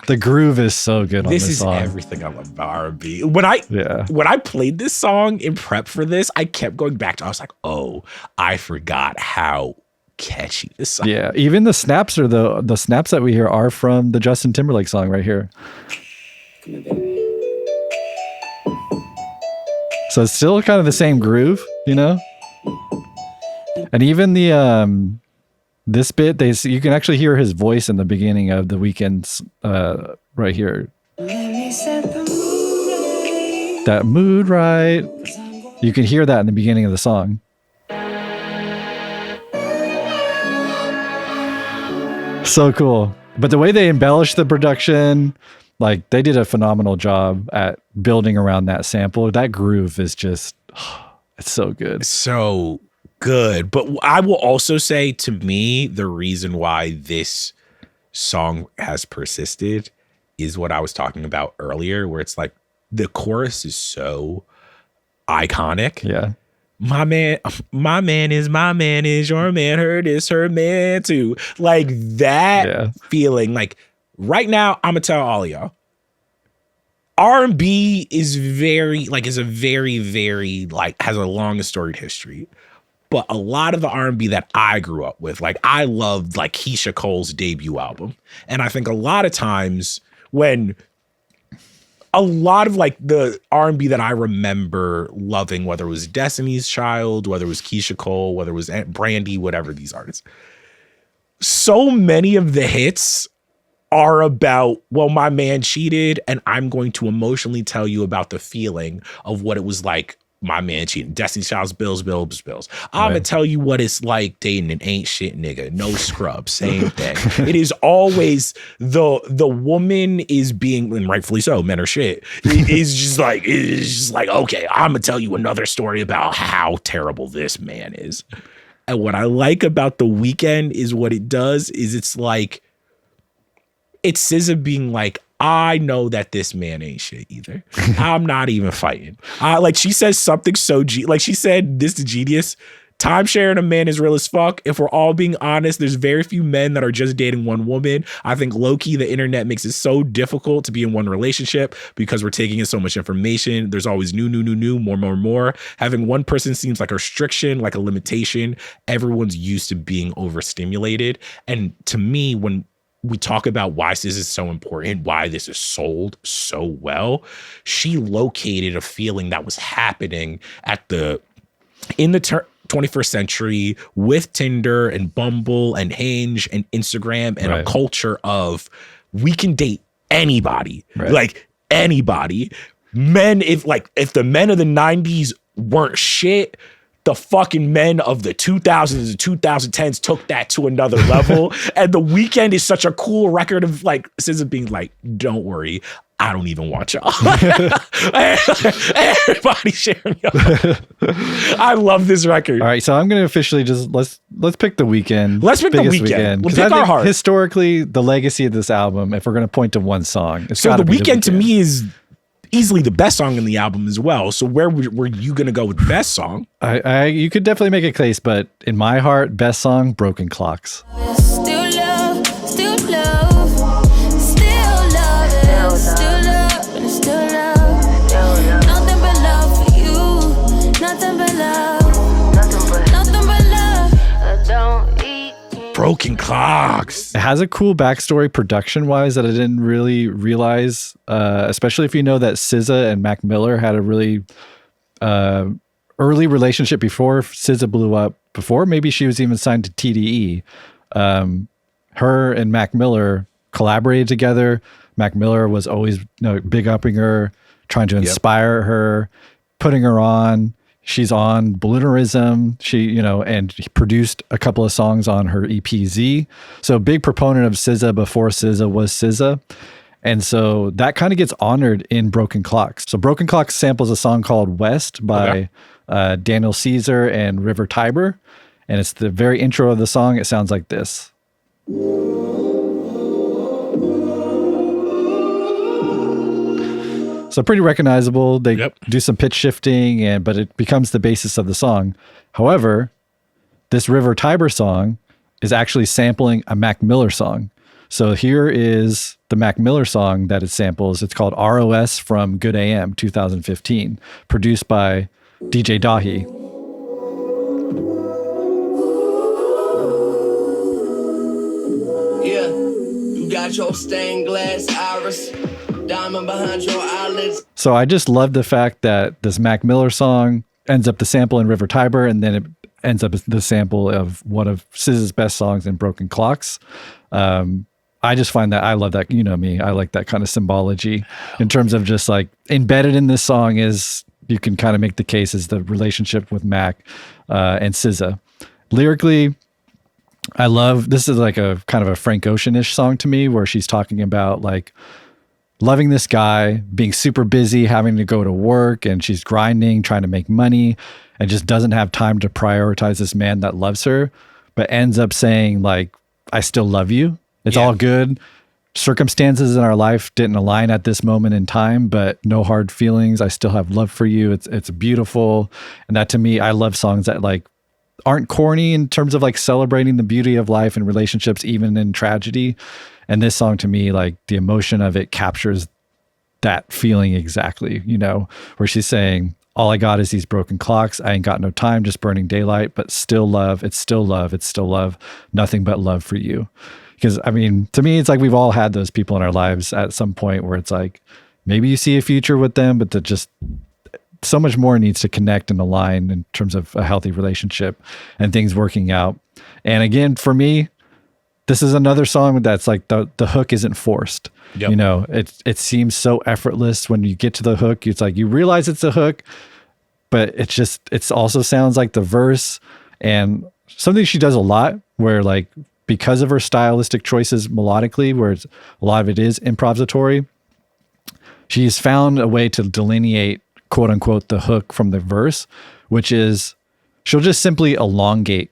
S1: The groove is so good on this song.
S2: This is everything I love about R&B. When I played this song in prep for this, I kept going back to, I was like, oh, I forgot how catchy this song.
S1: Yeah, even the snaps are the snaps that we hear are from the Justin Timberlake song right here. Come here, baby. So it's still kind of the same groove, you know? And even the this bit, you can actually hear his voice in the beginning of The Weeknd's right here.
S4: Let me set the mood.
S1: that mood right. You can hear that in the beginning of the song. So cool. But the way they embellished the production, like they did a phenomenal job at building around that sample. That groove is just, it's so good.
S2: So good. But I will also say, to me, the reason why this song has persisted is what I was talking about earlier, where it's like the chorus is so iconic.
S1: Yeah.
S2: My man is your man, her man too. Like that feeling. Like right now, I'm gonna tell all of y'all, R&B is very has a long and storied history. But a lot of the R&B that I grew up with, like I loved like Keisha Cole's debut album. And I think a lot of times when a lot of like the R&B that I remember loving, whether it was Destiny's Child, whether it was Keisha Cole, whether it was Brandy, whatever these artists, so many of the hits are about, well, my man cheated and I'm going to emotionally tell you about the feeling of what it was like. My man cheating. Destiny's Child's bills. I'm gonna tell you what it's like dating an ain't shit nigga. No scrub. Same thing. It is always the woman is being, and rightfully so, men are shit. It's just like, okay, I'm gonna tell you another story about how terrible this man is. And what I like about The Weeknd is what it does is it's like, it's SZA being like, I know that this man ain't shit either. I'm not even fighting. Like she says something so like she said this to Genius. Time sharing a man is real as fuck. If we're all being honest, there's very few men that are just dating one woman. I think low-key the internet makes it so difficult to be in one relationship because we're taking in so much information. There's always new, more. Having one person seems like a restriction, like a limitation. Everyone's used to being overstimulated. And to me, when we talk about why this is so important, why this is sold so well, she located a feeling that was happening in the 21st century with Tinder and Bumble and Hinge and Instagram and a culture of we can date anybody, like anybody. Men, if the men of the 90s weren't shit, the fucking men of the 2000s and 2010s took that to another level. And The Weeknd is such a cool record of like SZA being like, don't worry, I don't even want y'all. Everybody sharing y'all. I love this record.
S1: All right, so I'm going to officially just let's pick The Weeknd.
S2: Let's pick The Weeknd. We'll pick our heart.
S1: Historically, the legacy of this album, if we're going to point to one song, it's
S2: so The Weeknd to me is easily the best song in the album as well. So where were you going to go with best song?
S1: You could definitely make a case, but in my heart, best song, Broken Clocks.
S4: Still love, still love, still love it, still love, and still love. Nothing but love for you, nothing but love, nothing but love. I don't eat.
S2: Broken Clocks.
S1: It has a cool backstory production-wise that I didn't really realize, especially if you know that SZA and Mac Miller had a really early relationship before SZA blew up, before maybe she was even signed to TDE. Her and Mac Miller collaborated together. Mac Miller was always big upping her, trying to inspire her, putting her on. She's on Lyricism. She, and he produced a couple of songs on her EP Z. So big proponent of SZA before SZA was SZA. And so that kind of gets honored in Broken Clocks. So Broken Clocks samples a song called West by Daniel Caesar and River Tiber. And it's the very intro of the song. It sounds like this. So pretty recognizable. They do some pitch shifting, but it becomes the basis of the song. However, this River Tiber song is actually sampling a Mac Miller song. So here is the Mac Miller song that it samples. It's called ROS from Good AM 2015, produced by DJ Dahi.
S7: Yeah, you got your stained glass iris. Diamond behind your eyelids.
S1: So I just love the fact that this Mac Miller song ends up the sample in River Tiber, and then it ends up the sample of one of SZA's best songs in Broken Clocks. I I just find that I love that, you know me, I like that kind of symbology in terms of just like embedded in this song is, you can kind of make the case as the relationship with Mac and SZA. Lyrically, I love, this is like a kind of a Frank Ocean-ish song to me, where she's talking about like loving this guy, being super busy, having to go to work, and she's grinding, trying to make money, and just doesn't have time to prioritize this man that loves her, but ends up saying like, I still love you. It's all good. Circumstances in our life didn't align at this moment in time, but no hard feelings. I still have love for you. It's beautiful. And that, to me, I love songs that like aren't corny in terms of like celebrating the beauty of life and relationships, even in tragedy. And this song, to me, like the emotion of it captures that feeling exactly, you know, where she's saying, all I got is these broken clocks. I ain't got no time, just burning daylight, but still love. It's still love. It's still love. Nothing but love for you. Because I mean, to me, it's like we've all had those people in our lives at some point where it's like, maybe you see a future with them, but that just so much more needs to connect and align in terms of a healthy relationship and things working out. And again, for me, this is another song that's like the hook isn't forced. Yep. You know, it seems so effortless when you get to the hook. It's like you realize it's a hook, but it also sounds like the verse. And something she does a lot where like, because of her stylistic choices melodically, where a lot of it is improvisatory, she's found a way to delineate, quote unquote, the hook from the verse, which is she'll just simply elongate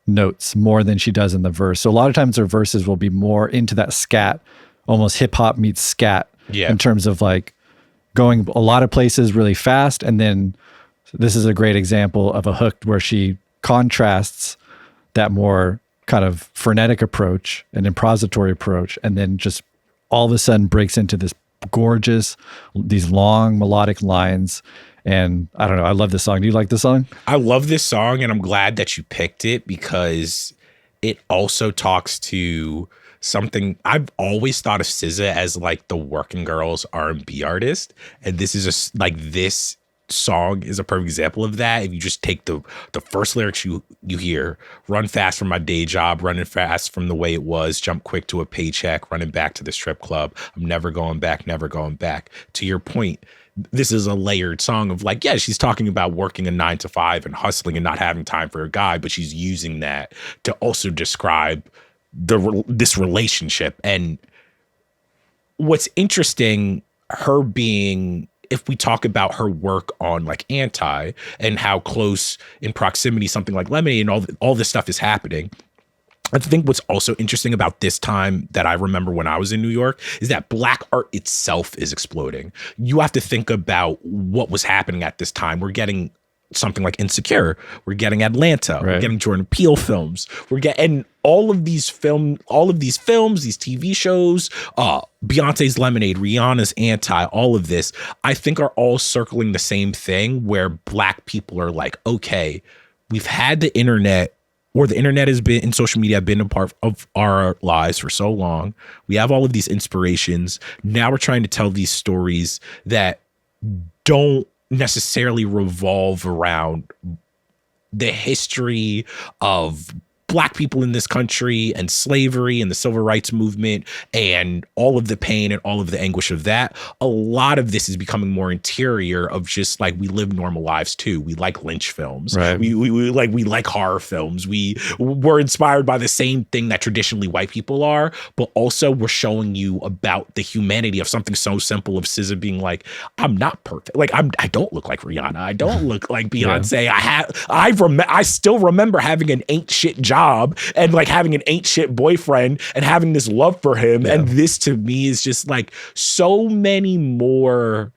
S1: notes more than she does in the verse. So a lot of times her verses will be more into that scat, almost hip hop meets scat, in terms of like going a lot of places really fast. And then this is a great example of a hook where she contrasts that more kind of frenetic approach and improvisatory approach, and then just all of a sudden breaks into this gorgeous, these long melodic lines. And I don't know, I love this song. Do you like this song?
S2: I love this song, and I'm glad that you picked it because it also talks to something. I've always thought of SZA as like the working girls R&B artist, and this is this song is a perfect example of that. If you just take the first lyrics you hear, run fast from my day job, running fast from the way it was, jump quick to a paycheck, running back to the strip club, I'm never going back, never going back. To your point, this is a layered song of like, yeah, she's talking about working a 9 to 5 and hustling and not having time for a guy, but she's using that to also describe this relationship. And what's interesting, her being, if we talk about her work on like Anti and how close in proximity something like Lemonade and all this stuff is happening, I think what's also interesting about this time that I remember when I was in New York is that Black art itself is exploding. You have to think about what was happening at this time. We're getting something like Insecure. We're getting Atlanta. Right. We're getting Jordan Peele films. We're getting all of these films, these TV shows, Beyonce's Lemonade, Rihanna's Anti, all of this, I think are all circling the same thing where Black people are like, okay, we've had the internet, or the internet has been, and social media have been a part of our lives for so long. We have all of these inspirations. Now we're trying to tell these stories that don't necessarily revolve around the history of Black people in this country and slavery and the civil rights movement and all of the pain and all of the anguish of that. A lot of this is becoming more interior of just like, we live normal lives too. We like Lynch films. Right. We like horror films. We're inspired by the same thing that traditionally white people are, but also we're showing you about the humanity of something so simple of SZA being like, I'm not perfect. Like I don't look like Rihanna. I don't look like Beyonce. Yeah. I still remember having an ain't shit job and like having an ain't shit boyfriend and having this love for him. Yeah. And this to me is just like so many more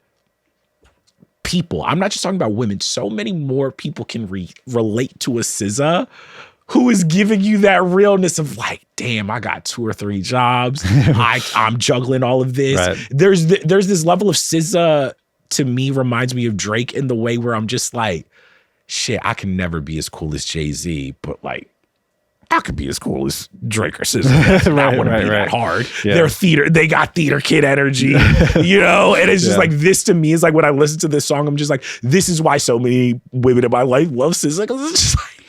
S2: people. I'm not just talking about women. So many more people can relate to a SZA who is giving you that realness of like, damn, I got 2 or 3 jobs. I'm juggling all of this. Right. There's this level of SZA, to me, reminds me of Drake in the way where I'm just like, shit, I can never be as cool as Jay-Z, but like, I could be as cool as Drake or SZA. That's not want to be that hard. Yeah. They're theater. They got theater kid energy, you know? And it's just like, this to me is like, when I listen to this song, I'm just like, this is why so many women in my life love SZA. Because it's just like,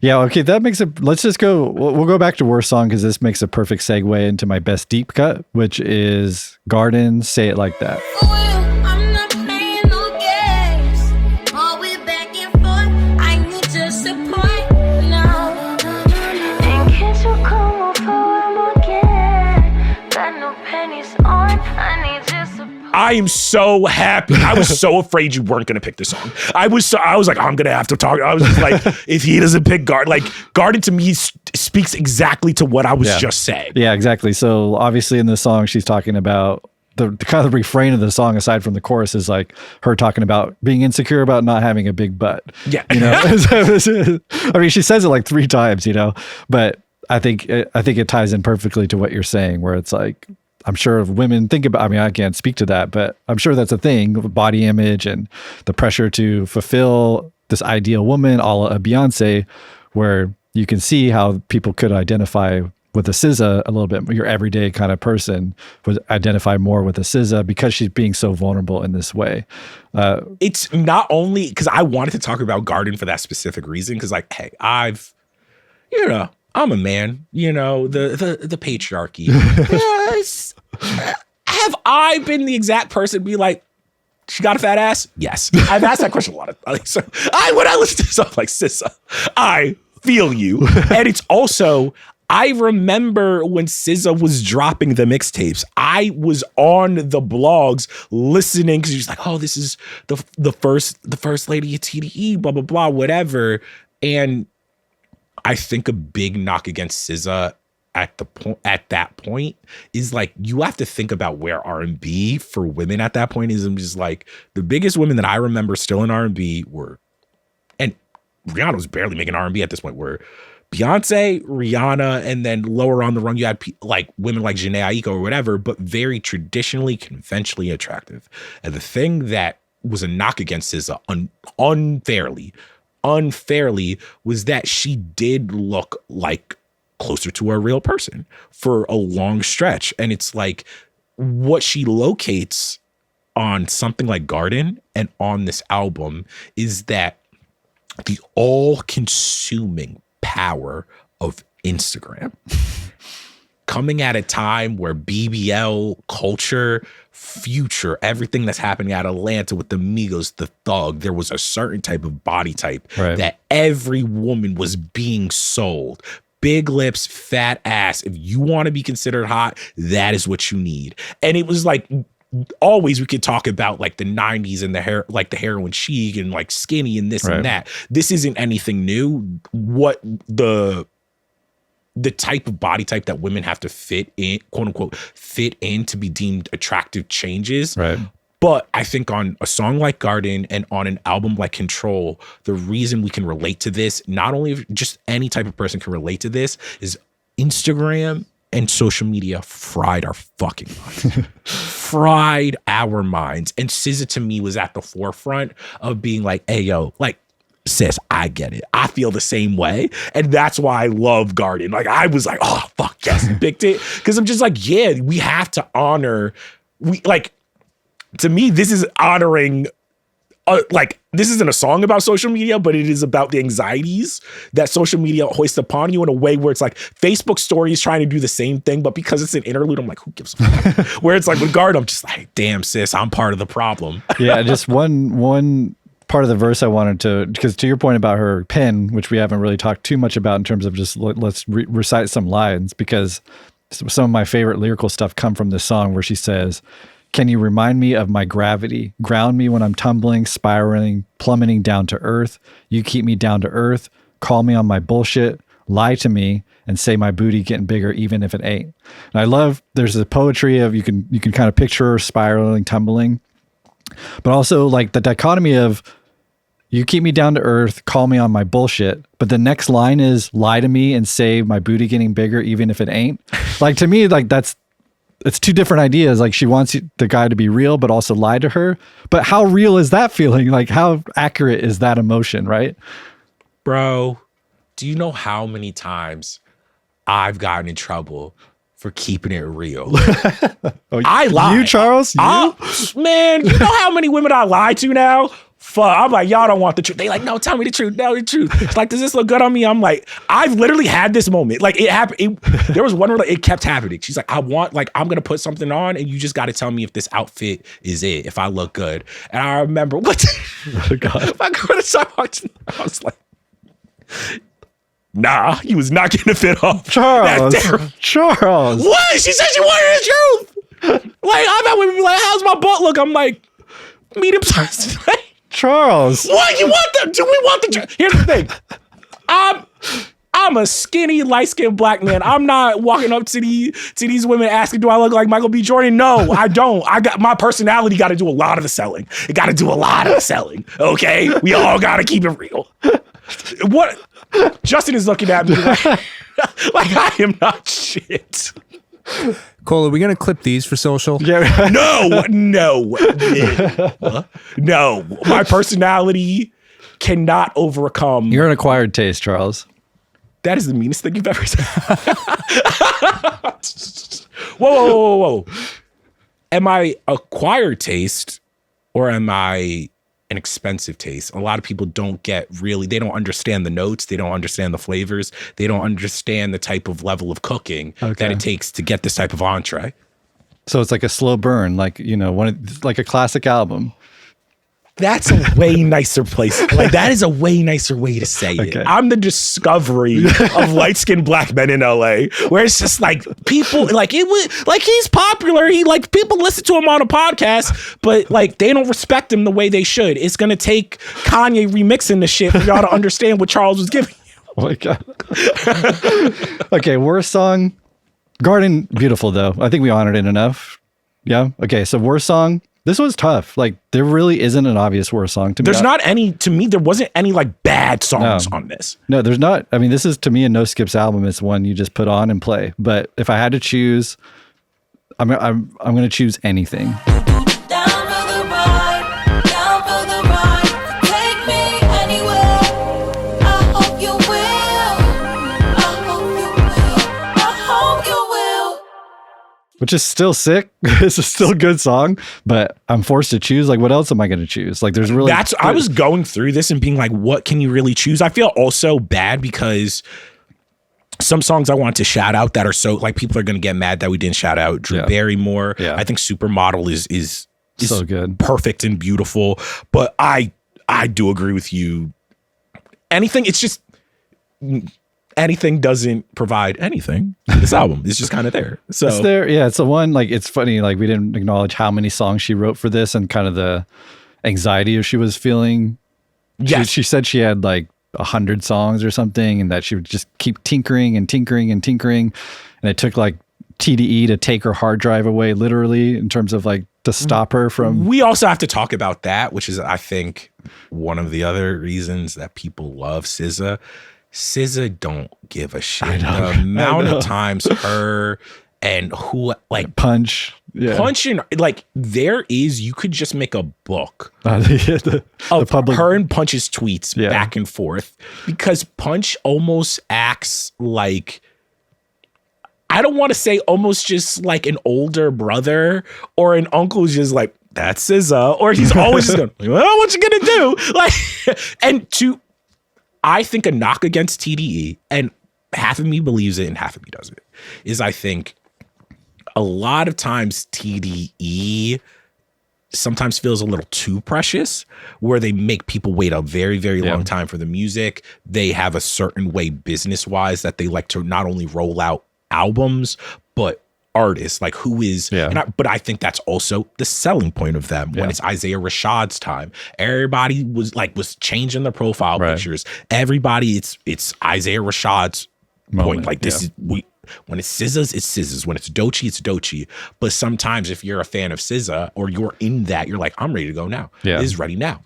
S1: Yeah, okay, that makes it. Let's just go. We'll go back to worst song because this makes a perfect segue into my best deep cut, which is Garden, Say It Like That.
S4: I'm not playing no games. All we back and forth. I need your support now. And can't you come over again? Got no pennies on. I need your support.
S2: I am so happy. I was so afraid you weren't going to pick this song. I was like, I'm going to have to talk. I was just like, if he doesn't pick Garden, like Garden to me speaks exactly to what I was just saying.
S1: Yeah, exactly. So obviously in the song, she's talking about the kind of refrain of the song, aside from the chorus, is like her talking about being insecure about not having a big butt.
S2: Yeah.
S1: You know, I mean, she says it like 3 times, you know, but I think it ties in perfectly to what you're saying, where it's like, I'm sure if women think about, I mean, I can't speak to that, but I'm sure that's a thing, body image and the pressure to fulfill this ideal woman, a la Beyonce, where you can see how people could identify with a SZA a little bit. Your everyday kind of person would identify more with a SZA because she's being so vulnerable in this way.
S2: It's not only because I wanted to talk about Garden for that specific reason, because like, hey, I'm a man, the patriarchy. Yes. Have I been the exact person to be like, she got a fat ass? Yes. I've asked that question a lot of times. So when I listen to stuff like SZA, I feel you. And it's also, I remember when SZA was dropping the mixtapes, I was on the blogs listening because she's like, oh, this is the first lady of TDE, blah, blah, blah, whatever. And I think a big knock against SZA at that point is like, you have to think about where R&B for women at that point is. I'm just like, the biggest women that I remember still in R&B were, and Rihanna was barely making R&B at this point, were Beyonce, Rihanna, and then lower on the run, you had like women like Jhené Aiko or whatever, but very traditionally, conventionally attractive. And the thing that was a knock against SZA unfairly was that she did look like closer to a real person for a long stretch. And it's like what she locates on something like Garden and on this album is that the all-consuming power of Instagram coming at a time where BBL culture, Future, everything that's happening at Atlanta with the Migos, the Thug, there was a certain type of body type that every woman was being sold. Big lips, fat ass. If you want to be considered hot, that is what you need. And it was like, always we could talk about like the 90s and the hair, like the heroin chic and like skinny and this and that. This isn't anything new. What the type of body type that women have to fit in, quote unquote, fit in to be deemed attractive changes. Right. But I think on a song like Garden and on an album like Control, the reason we can relate to this, not only just any type of person can relate to this, is Instagram and social media fried our fucking minds. Fried our minds. And SZA to me was at the forefront of being like, hey, yo, like, sis, I get it. I feel the same way. And that's why I love Garden. Like, I was like, oh, fuck, yes, picked it. Because I'm just like, yeah, we have to honor, to me, this is honoring, this isn't a song about social media, but it is about the anxieties that social media hoists upon you in a way where it's like Facebook stories trying to do the same thing, but because it's an interlude, I'm like, who gives a fuck? Where it's like with Garden, I'm just like, damn, sis, I'm part of the problem.
S1: Yeah, just one part of the verse I wanted to, because to your point about her pen, which we haven't really talked too much about in terms of just let's recite some lines, because some of my favorite lyrical stuff come from this song where she says, can you remind me of my gravity? Ground me when I'm tumbling, spiraling, plummeting down to earth. You keep me down to earth. Call me on my bullshit. Lie to me and say my booty getting bigger even if it ain't. And I love, there's a poetry of you can kind of picture her spiraling, tumbling, but also like the dichotomy of you keep me down to earth, call me on my bullshit. But the next line is lie to me and say my booty getting bigger even if it ain't. Like to me, like it's two different ideas. Like she wants the guy to be real, but also lie to her. But how real is that feeling? Like how accurate is that emotion, right?
S2: Bro, do you know how many times I've gotten in trouble for keeping it real? I lie.
S1: You, Charles? You?
S2: Man, you know how many women I lie to now? fuck. I'm like, y'all don't want the truth. They like, no, tell me the truth. Tell me the truth. It's like, does this look good on me? I'm like, I've literally had this moment. Like it happened. There was one where like, it kept happening. She's like, I'm going to put something on and you just got to tell me if this outfit is it, if I look good. And I remember
S1: oh God.
S2: I go to Starbucks, I was like, nah, he was not getting a fit off.
S1: Charles.
S2: What? She said she wanted the truth. Like, I've had women be like, how's my butt look? I'm like, medium sized.
S1: Charles.
S2: What? You want them? Do we want the truth? Here's the thing. I'm a skinny, light-skinned black man. I'm not walking up to these women asking, do I look like Michael B. Jordan? No, I don't. My personality got to do a lot of the selling. It got to do a lot of the selling. Okay? We all got to keep it real. What? Justin is looking at me like I am not shit.
S5: Cole, are we going to clip these for social?
S1: Yeah.
S2: No. My personality cannot overcome.
S1: You're an acquired taste, Charles.
S2: That is the meanest thing you've ever said. Whoa. Am I acquired taste or am I an expensive taste? A lot of people they don't understand the notes. They don't understand the flavors. They don't understand the type of level of cooking that it takes to get this type of entree.
S1: So it's like a slow burn, like, like a classic album.
S2: That's a way nicer place. Like, that is a way nicer way to say it. I'm the discovery of light-skinned black men in LA, where it's just like people like it was like he's popular. People listen to him on a podcast, but like they don't respect him the way they should. It's gonna take Kanye remixing the shit for y'all to understand what Charles was giving you.
S1: Oh my God. Okay, worst song. Garden, beautiful though. I think we honored it enough. Yeah. Okay, so worst song. This was tough. Like, there really isn't an obvious worst song to me.
S2: There's not any, to me, there wasn't any like bad songs on this.
S1: No, there's not. I mean, this is to me a no skips album. It's one you just put on and play. But if I had to choose, I'm going to choose anything. Which is still sick. It's a still good song, but I'm forced to choose. Like, what else am I going to choose? Like, there's really...
S2: I was going through this and being like, what can you really choose? I feel also bad because some songs I want to shout out that are so... Like, people are going to get mad that we didn't shout out Drew Barrymore. Yeah. I think Supermodel is so good. Perfect and beautiful. But I do agree with you. Anything, it's just... Anything doesn't provide anything. This album is just kind of there. So
S1: it's there. Yeah, it's the one. Like, it's funny. Like, we didn't acknowledge how many songs she wrote for this and kind of the anxiety she was feeling.
S2: Yes.
S1: She said she had like 100 songs or something, and that she would just keep tinkering. And it took like TDE to take her hard drive away, literally, in terms of like to stop her from.
S2: We also have to talk about that, which is, I think, one of the other reasons that people love SZA. SZA don't give a shit. The amount of times her and who like punching, like you could just make a book of her and Punch's tweets back and forth, because Punch almost acts like, I don't want to say almost just like an older brother or an uncle who's just like, that's SZA, or he's always just going, well, what you gonna do? Like, and I think a knock against TDE, and half of me believes it and half of me doesn't, is I think a lot of times TDE sometimes feels a little too precious, where they make people wait a very, very long time for the music. They have a certain way business-wise that they like to not only roll out albums, but artists, like who is, but I think that's also the selling point of them. When it's Isaiah Rashad's time, everybody was changing their profile pictures. Everybody, it's Isaiah Rashad's point. Like, this is, when it's SZA's, it's SZA's. When it's Doechii, it's Doechii. But sometimes if you're a fan of SZA or you're in that, you're like, I'm ready to go now. This is ready now.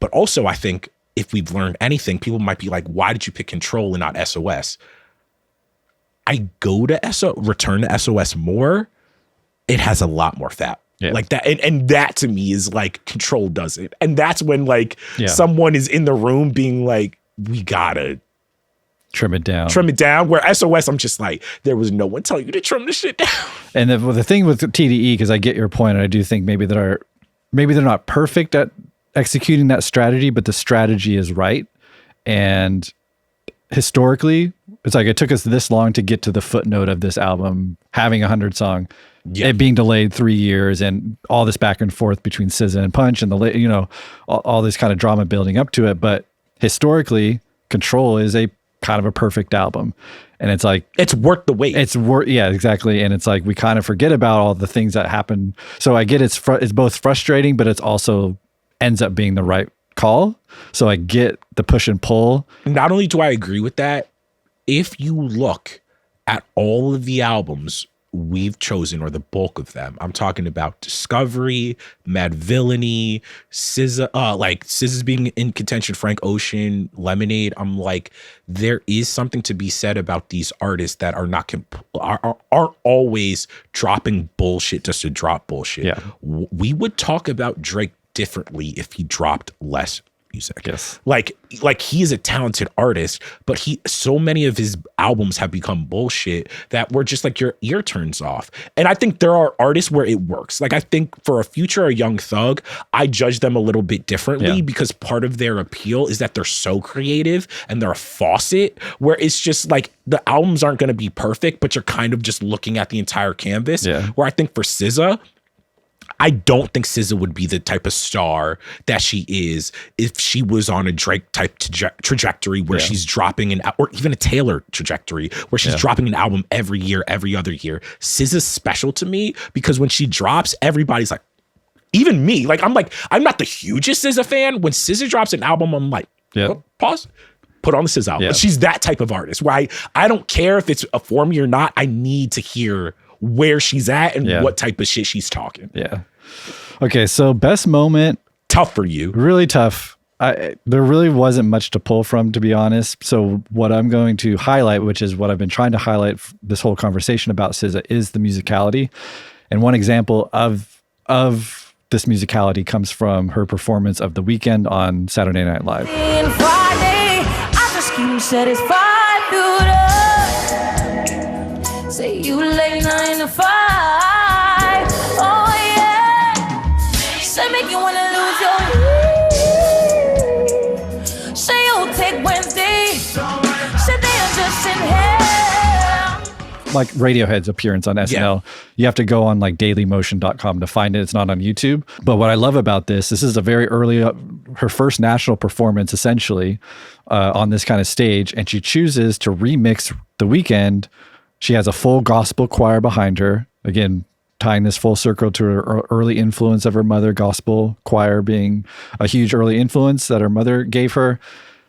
S2: But also, I think if we've learned anything, people might be like, why did you pick Control and not SOS? I go to return to SOS more. It has a lot more fat. Like that. And that to me is like Control does it. And that's when like someone is in the room being like, we gotta
S1: trim it down.
S2: Where SOS, I'm just like, there was no one telling you to trim this shit down.
S1: And the thing with TDE, because I get your point, and I do think maybe they're not perfect at executing that strategy, but the strategy is right. And historically, it's like it took us this long to get to the footnote of this album having 100 song, it being delayed 3 years, and all this back and forth between SZA and Punch, and all this kind of drama building up to it. But historically, Control is a kind of a perfect album, and it's like
S2: it's worth the wait.
S1: Yeah, exactly. And it's like we kind of forget about all the things that happen. So I get it's both frustrating, but it's also ends up being the right call. So I get the push and pull.
S2: Not only do I agree with that, if you look at all of the albums we've chosen, or the bulk of them, I'm talking about Discovery, Mad Villainy, SZA, like SZA's being in contention, Frank Ocean, Lemonade. I'm like, there is something to be said about these artists that are not aren't always dropping bullshit just to drop bullshit.
S1: Yeah.
S2: We would talk about Drake differently if he dropped less music.
S1: Yes.
S2: Like he is a talented artist, but so many of his albums have become bullshit that we're just like, your ear turns off. And I think there are artists where it works. Like I think for a Future or Young Thug, I judge them a little bit differently because part of their appeal is that they're so creative and they're a faucet, where it's just like the albums aren't going to be perfect, but you're kind of just looking at the entire canvas.
S1: Yeah.
S2: Where I think for SZA, I don't think SZA would be the type of star that she is if she was on a Drake type trajectory where she's dropping or even a Taylor trajectory where she's dropping an album every year, every other year. SZA's special to me because when she drops, everybody's like, even me, like I'm not the hugest SZA fan. When SZA drops an album, I'm like, pause, put on the SZA album.
S1: Yeah.
S2: She's that type of artist where I don't care if it's a for me or not. I need to hear where she's at and what type of shit she's talking.
S1: Yeah. Okay, so best moment.
S2: Tough for you.
S1: Really tough. There really wasn't much to pull from, to be honest. So what I'm going to highlight, which is what I've been trying to highlight this whole conversation about SZA, is the musicality. And one example of this musicality comes from her performance of The Weeknd on Saturday Night Live.
S4: Friday, I just keep satisfied. Say you late 9 to 5. Oh yeah. Say make you wanna lose your. Say you'll take Wednesday. Say they are just in hell.
S1: Like Radiohead's appearance on SNL. Yeah. You have to go on like dailymotion.com to find it. It's not on YouTube. But what I love about this is a very early, her first national performance essentially on this kind of stage. And she chooses to remix The Weeknd. She has a full gospel choir behind her. Again, tying this full circle to her early influence of her mother, gospel choir being a huge early influence that her mother gave her.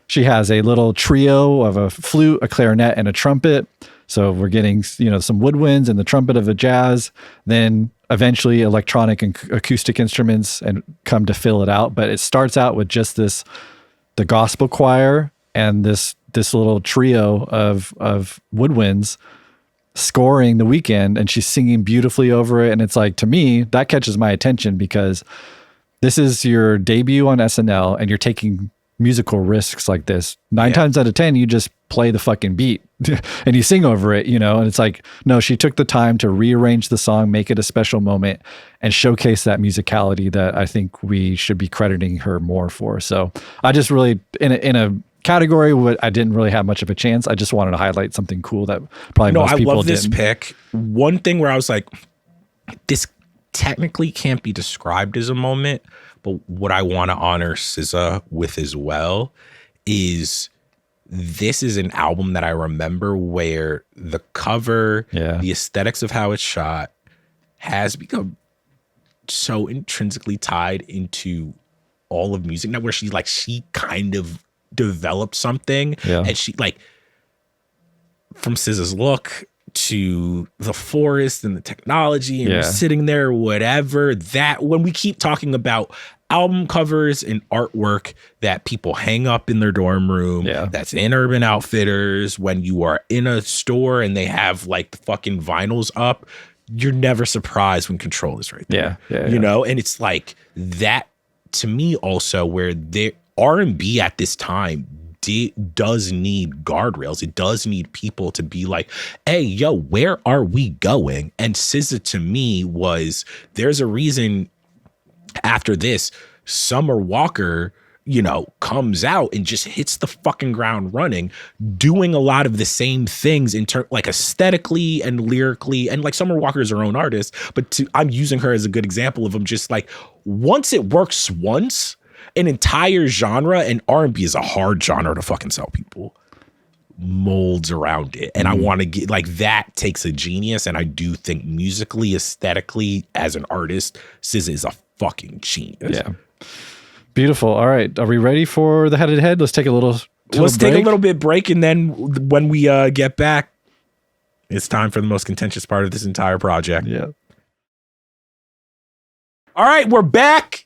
S1: She has a little trio of a flute, a clarinet, and a trumpet. So we're getting, some woodwinds and the trumpet of a jazz. Then eventually electronic and acoustic instruments and come to fill it out. But it starts out with just the gospel choir and this little trio of woodwinds scoring The Weeknd, and she's singing beautifully over it. And it's like, to me, that catches my attention because this is your debut on SNL and you're taking musical risks like this. 9 times out of 10, you just play the fucking beat and you sing over it, and it's like, no, she took the time to rearrange the song, make it a special moment, and showcase that musicality that I think we should be crediting her more for. So I just really, in a category I didn't really have much of a chance. I just wanted to highlight something cool that probably most people didn't. I love this
S2: pick. One thing where I was like, this technically can't be described as a moment, but what I want to honor SZA with as well is this is an album that I remember where the cover, the aesthetics of how it's shot has become so intrinsically tied into all of music now, where she kind of developed something, and she from SZA's look to the forest and the technology and you're sitting there, whatever, that when we keep talking about album covers and artwork that people hang up in their dorm room, that's in Urban Outfitters, when you are in a store and they have the fucking vinyls up, you're never surprised when Control is right there. And it's like that to me also, where there R&B at this time does need guardrails. It does need people to be like, hey, yo, where are we going? And SZA to me there's a reason after this, Summer Walker, comes out and just hits the fucking ground running, doing a lot of the same things in like aesthetically and lyrically. And like Summer Walker is her own artist, but I'm using her as a good example of them. Just like once it works once, an entire genre, and R&B is a hard genre to fucking sell people, molds around it. And I want to get like that takes a genius. And I do think musically, aesthetically, as an artist, SZA is a fucking genius.
S1: Yeah. Beautiful. All right. Are we ready for the head-to-head? Let's take a little
S2: take a little bit break. And then when we get back, it's time for the most contentious part of this entire project.
S1: Yeah.
S2: All right. We're back.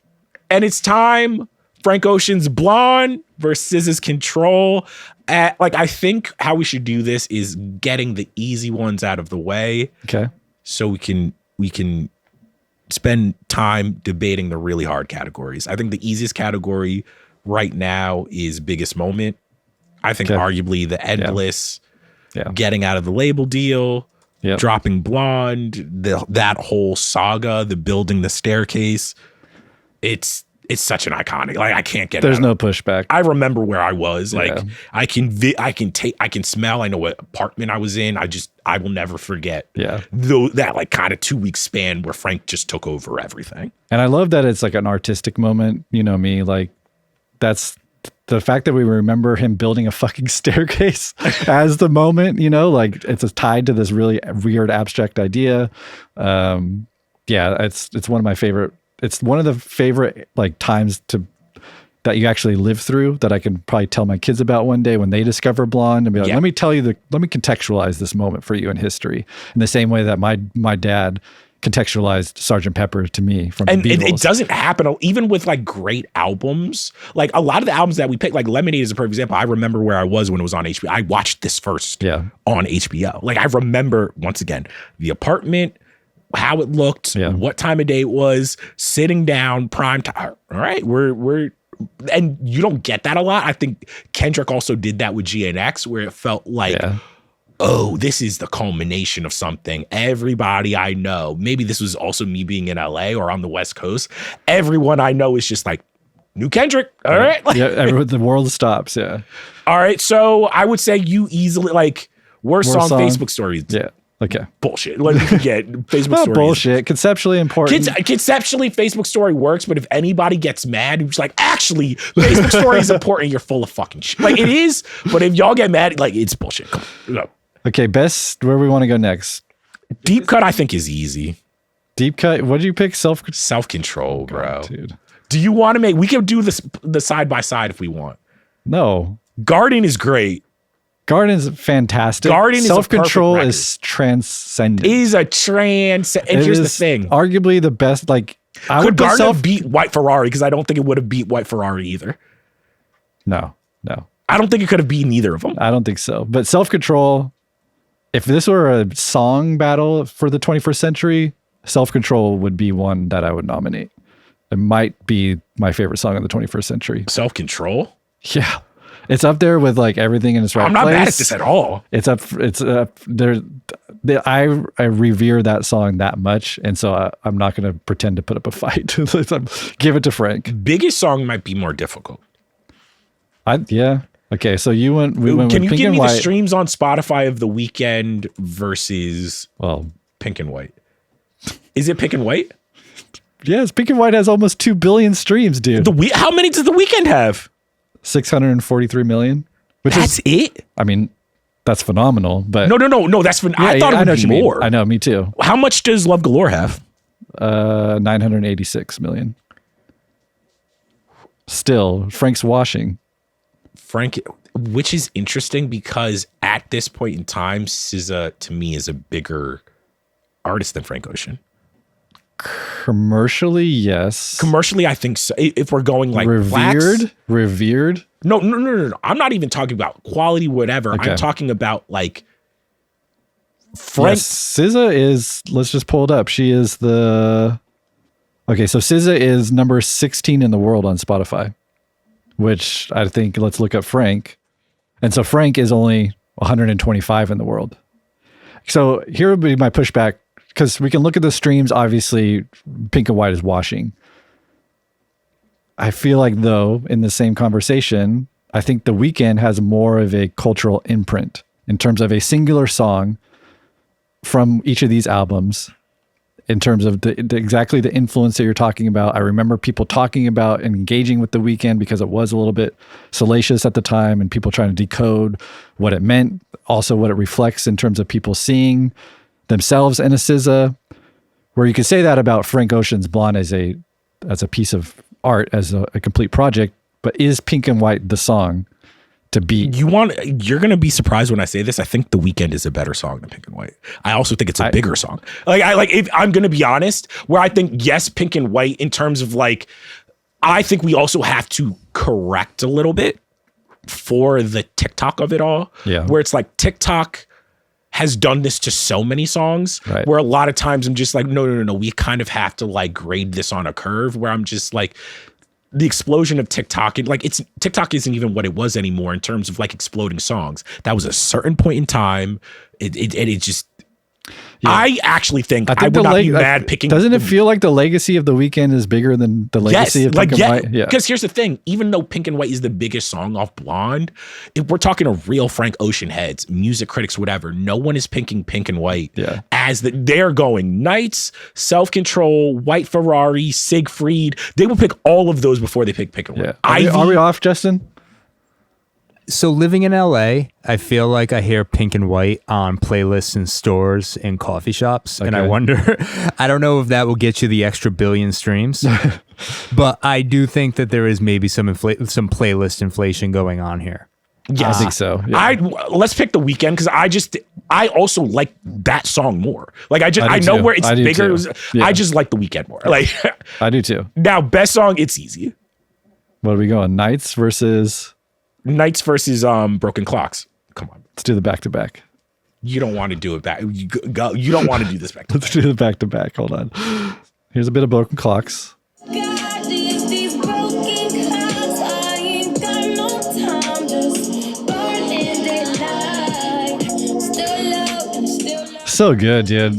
S2: And it's time. Frank Ocean's Blonde versus SZA's Control. I think how we should do this is getting the easy ones out of the way.
S1: Okay.
S2: So we can spend time debating the really hard categories. I think the easiest category right now is Biggest Moment. I think arguably the Endless, getting out of the label deal, dropping Blonde, that whole saga, the building the staircase. It's such an iconic. Like I can't get.
S1: There's no pushback.
S2: I remember where I was. Like I can smell. I know what apartment I was in. I will never forget.
S1: Yeah.
S2: That like kind of 2-week span where Frank just took over everything.
S1: And I love that it's like an artistic moment. You know me, like that's the fact that we remember him building a fucking staircase as the moment. Like it's tied to this really weird abstract idea. It's one of my favorite. It's one of the favorite like times that you actually live through that I can probably tell my kids about one day when they discover Blonde and be like, let me contextualize this moment for you in history in the same way that my dad contextualized Sgt. Pepper to me from the Beatles.
S2: It doesn't happen even with like great albums. Like a lot of the albums that we pick, like Lemonade is a perfect example. I remember where I was when it was on HBO. I watched this first on HBO. Like I remember once again, the apartment, how it looked, what time of day it was, sitting down, prime time. All right, we're and you don't get that a lot. I think Kendrick also did that with GNX, where it felt like, oh, this is the culmination of something. Everybody I know, maybe this was also me being in LA or on the West Coast, everyone I know is just like, new Kendrick, all right? Like,
S1: the world stops,
S2: All right, so I would say you easily, like, worst song, Facebook stories.
S1: Yeah. Okay.
S2: Bullshit. Like you can get Facebook story.
S1: Bullshit. Conceptually important.
S2: Conceptually, Facebook story works, but if anybody gets mad, who's like, actually, Facebook story is important, you're full of fucking shit. Like it is, but if y'all get mad, like it's bullshit. Come on. No.
S1: Okay, best where we want to go next.
S2: Deep cut, I think, is easy.
S1: Deep cut. What did you pick?
S2: Self-control, bro.
S1: God, dude.
S2: Do you want to we can do this the side by side if we want.
S1: No.
S2: Garden is great.
S1: Garden's fantastic. Self-control is transcendent.
S2: And here's the thing.
S1: Arguably the best. Like,
S2: could Garden beat White Ferrari? Because I don't think it would have beat White Ferrari either.
S1: No.
S2: I don't think it could have beaten either of them.
S1: I don't think so. But Self-Control, if this were a song battle for the 21st century, Self-Control would be one that I would nominate. It might be my favorite song of the 21st century.
S2: Self-Control?
S1: Yeah. It's up there with like everything in its right place.
S2: I'm not mad at this at all.
S1: It's up there. I revere that song that much, and so I'm not going to pretend to put up a fight. Give it to Frank.
S2: Biggest song might be more difficult.
S1: Okay, so we went.
S2: Can you
S1: Pink
S2: give
S1: and
S2: me
S1: White.
S2: the streams on Spotify of The Weeknd versus Pink and White? Is it Pink and White?
S1: Yes, Pink and White has almost 2 billion streams, dude.
S2: How many does The Weeknd have?
S1: 643 million.
S2: That's it?
S1: I mean, that's phenomenal. But
S2: no. That's I thought it would be more.
S1: I know, me too.
S2: How much does Love Galore have?
S1: 986 million. Still, Frank's washing.
S2: Frank, which is interesting because at this point in time, SZA to me is a bigger artist than Frank Ocean.
S1: Commercially, yes.
S2: Commercially, I think so. If we're going like
S1: revered.
S2: No. I'm not even talking about quality, whatever. Okay. I'm talking about like Frank.
S1: Yes, SZA is. Let's just pull it up. She is the. Okay, so SZA is number 16 in the world on Spotify, which I think. Let's look up Frank, and so Frank is only 125 in the world. So here would be my pushback. Because we can look at the streams, obviously, Pink and White is washing. I feel like, though, in the same conversation, I think The Weeknd has more of a cultural imprint in terms of a singular song from each of these albums, in terms of exactly the influence that you're talking about. I remember people talking about and engaging with The Weeknd because it was a little bit salacious at the time and people trying to decode what it meant, also what it reflects in terms of people seeing themselves in a SZA, where you could say that about Frank Ocean's Blonde as a piece of art, as a complete project, but is Pink and White the song to beat?
S2: You're going to be surprised when I say this. I think The Weeknd is a better song than Pink and White. I also think it's a bigger song. If I'm going to be honest, where I think, yes, Pink and White in terms of like, I think we also have to correct a little bit for the TikTok of it all.
S1: Yeah.
S2: Where it's like TikTok has done this to so many songs,
S1: right,
S2: where a lot of times I'm just like, no. We kind of have to like grade this on a curve, where I'm just like, the explosion of TikTok, and like TikTok isn't even what it was anymore in terms of like exploding songs. That was a certain point in time. It just, yeah. I actually think I would not be mad picking.
S1: Doesn't it feel like the legacy of The Weeknd is bigger than the legacy of Pink and White?
S2: Yeah. Because here's the thing: even though Pink and White is the biggest song off Blonde, if we're talking to real Frank Ocean heads, music critics, whatever, no one is picking Pink and White as they're going Nights, Self Control, White Ferrari, Siegfried. They will pick all of those before they pick Pink and White.
S1: Are we off, Justin?
S5: So living in LA, I feel like I hear Pink and White on playlists in stores and coffee shops. Okay. And I wonder, I don't know if that will get you the extra billion streams, but I do think that there is maybe some playlist inflation going on here.
S1: Yeah, I think so. Yeah.
S2: Let's pick The Weeknd, because I also like that song more. Like I know where it's bigger. I just like The Weeknd more. Like
S1: I do too.
S2: Now, best song, it's easy.
S1: What are we going? Nights versus
S2: Broken Clocks. Come on.
S1: Let's do the back-to-back.
S2: You don't want to do it back. You don't want to do this back to back.
S1: Let's do the back-to-back. Hold on. Here's a bit of Broken Clocks.
S4: God, these broken clocks, I ain't got no time, just burning daylight. Still love.
S1: So good, dude.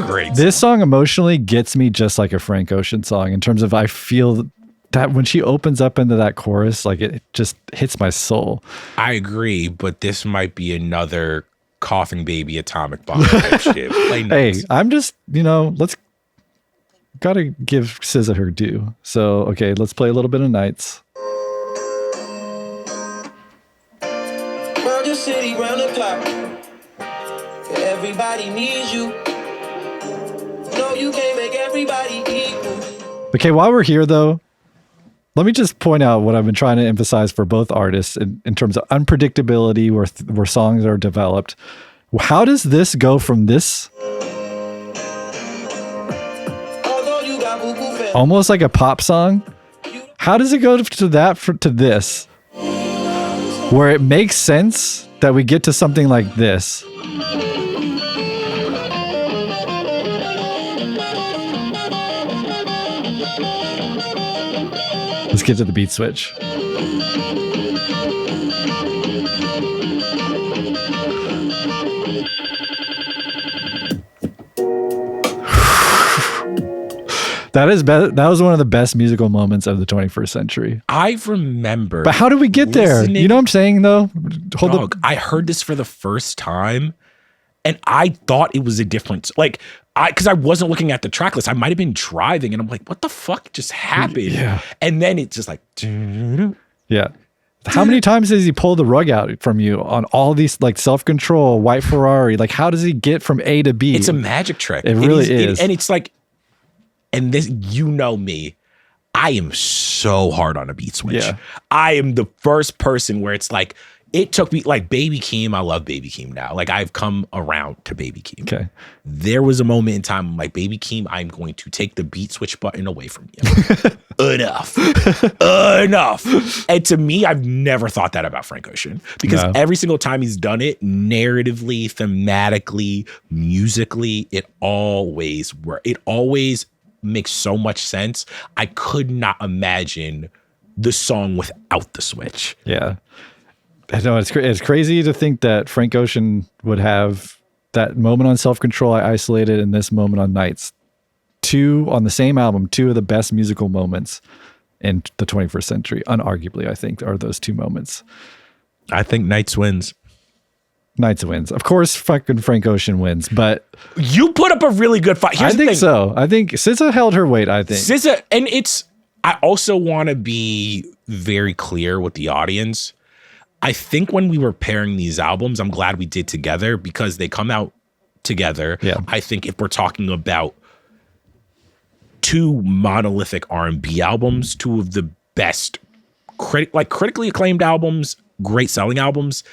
S2: Great.
S1: This song emotionally gets me just like a Frank Ocean song in terms of I feel that when she opens up into that chorus, like it just hits my soul.
S2: I agree, but this might be another Coughing Baby Atomic Bomb type shit.
S1: Hey, I'm just, let's gotta give SZA her due. So, okay, let's play a little bit of Nights.
S6: Round your city, round the clock. Everybody needs you. No, you can't make everybody equal.
S1: Okay, while we're here though, let me just point out what I've been trying to emphasize for both artists in terms of unpredictability, where songs are developed. How does this go from this almost like a pop song? How does it go to that to this, where it makes sense that we get to something like this? Let's get to the beat switch. That was one of the best musical moments of the 21st century.
S2: I remember.
S1: But how did we get there? You know what I'm saying, though? Hold up.
S2: I heard this for the first time, and I thought it was a different, because I wasn't looking at the track list. I might have been driving, and I'm like, what the fuck just happened?
S1: Yeah.
S2: And then it's just like,
S1: yeah. How many times does he pull the rug out from you on all these, like, Self Control, White Ferrari? Like, how does he get from A to B?
S2: It's a magic trick.
S1: It really is.
S2: And it's like, and this, me, I am so hard on a beat switch.
S1: Yeah.
S2: I am the first person where it's like, it took me, like, Baby Keem. I love Baby Keem now. Like, I've come around to Baby Keem.
S1: Okay.
S2: There was a moment in time, I'm like, Baby Keem, I'm going to take the beat switch button away from you. Enough. And to me, I've never thought that about Frank Ocean, because every single time he's done it, narratively, thematically, musically, it always works. It always makes so much sense. I could not imagine the song without the switch.
S1: Yeah. I know it's crazy to think that Frank Ocean would have that moment on Self Control I isolated and this moment on Nights. Two on the same album, two of the best musical moments in the 21st century. Unarguably, I think, are those two moments.
S2: I think Knights wins.
S1: Knights wins. Of course, fucking Frank Ocean wins, but
S2: you put up a really good fight.
S1: I think so. I think SZA held her weight, I think.
S2: SZA, and I also want to be very clear with the audience. I think when we were pairing these albums, I'm glad we did together because they come out together.
S1: Yeah.
S2: I think if we're talking about two monolithic R&B albums, two of the best critically acclaimed albums, great selling albums,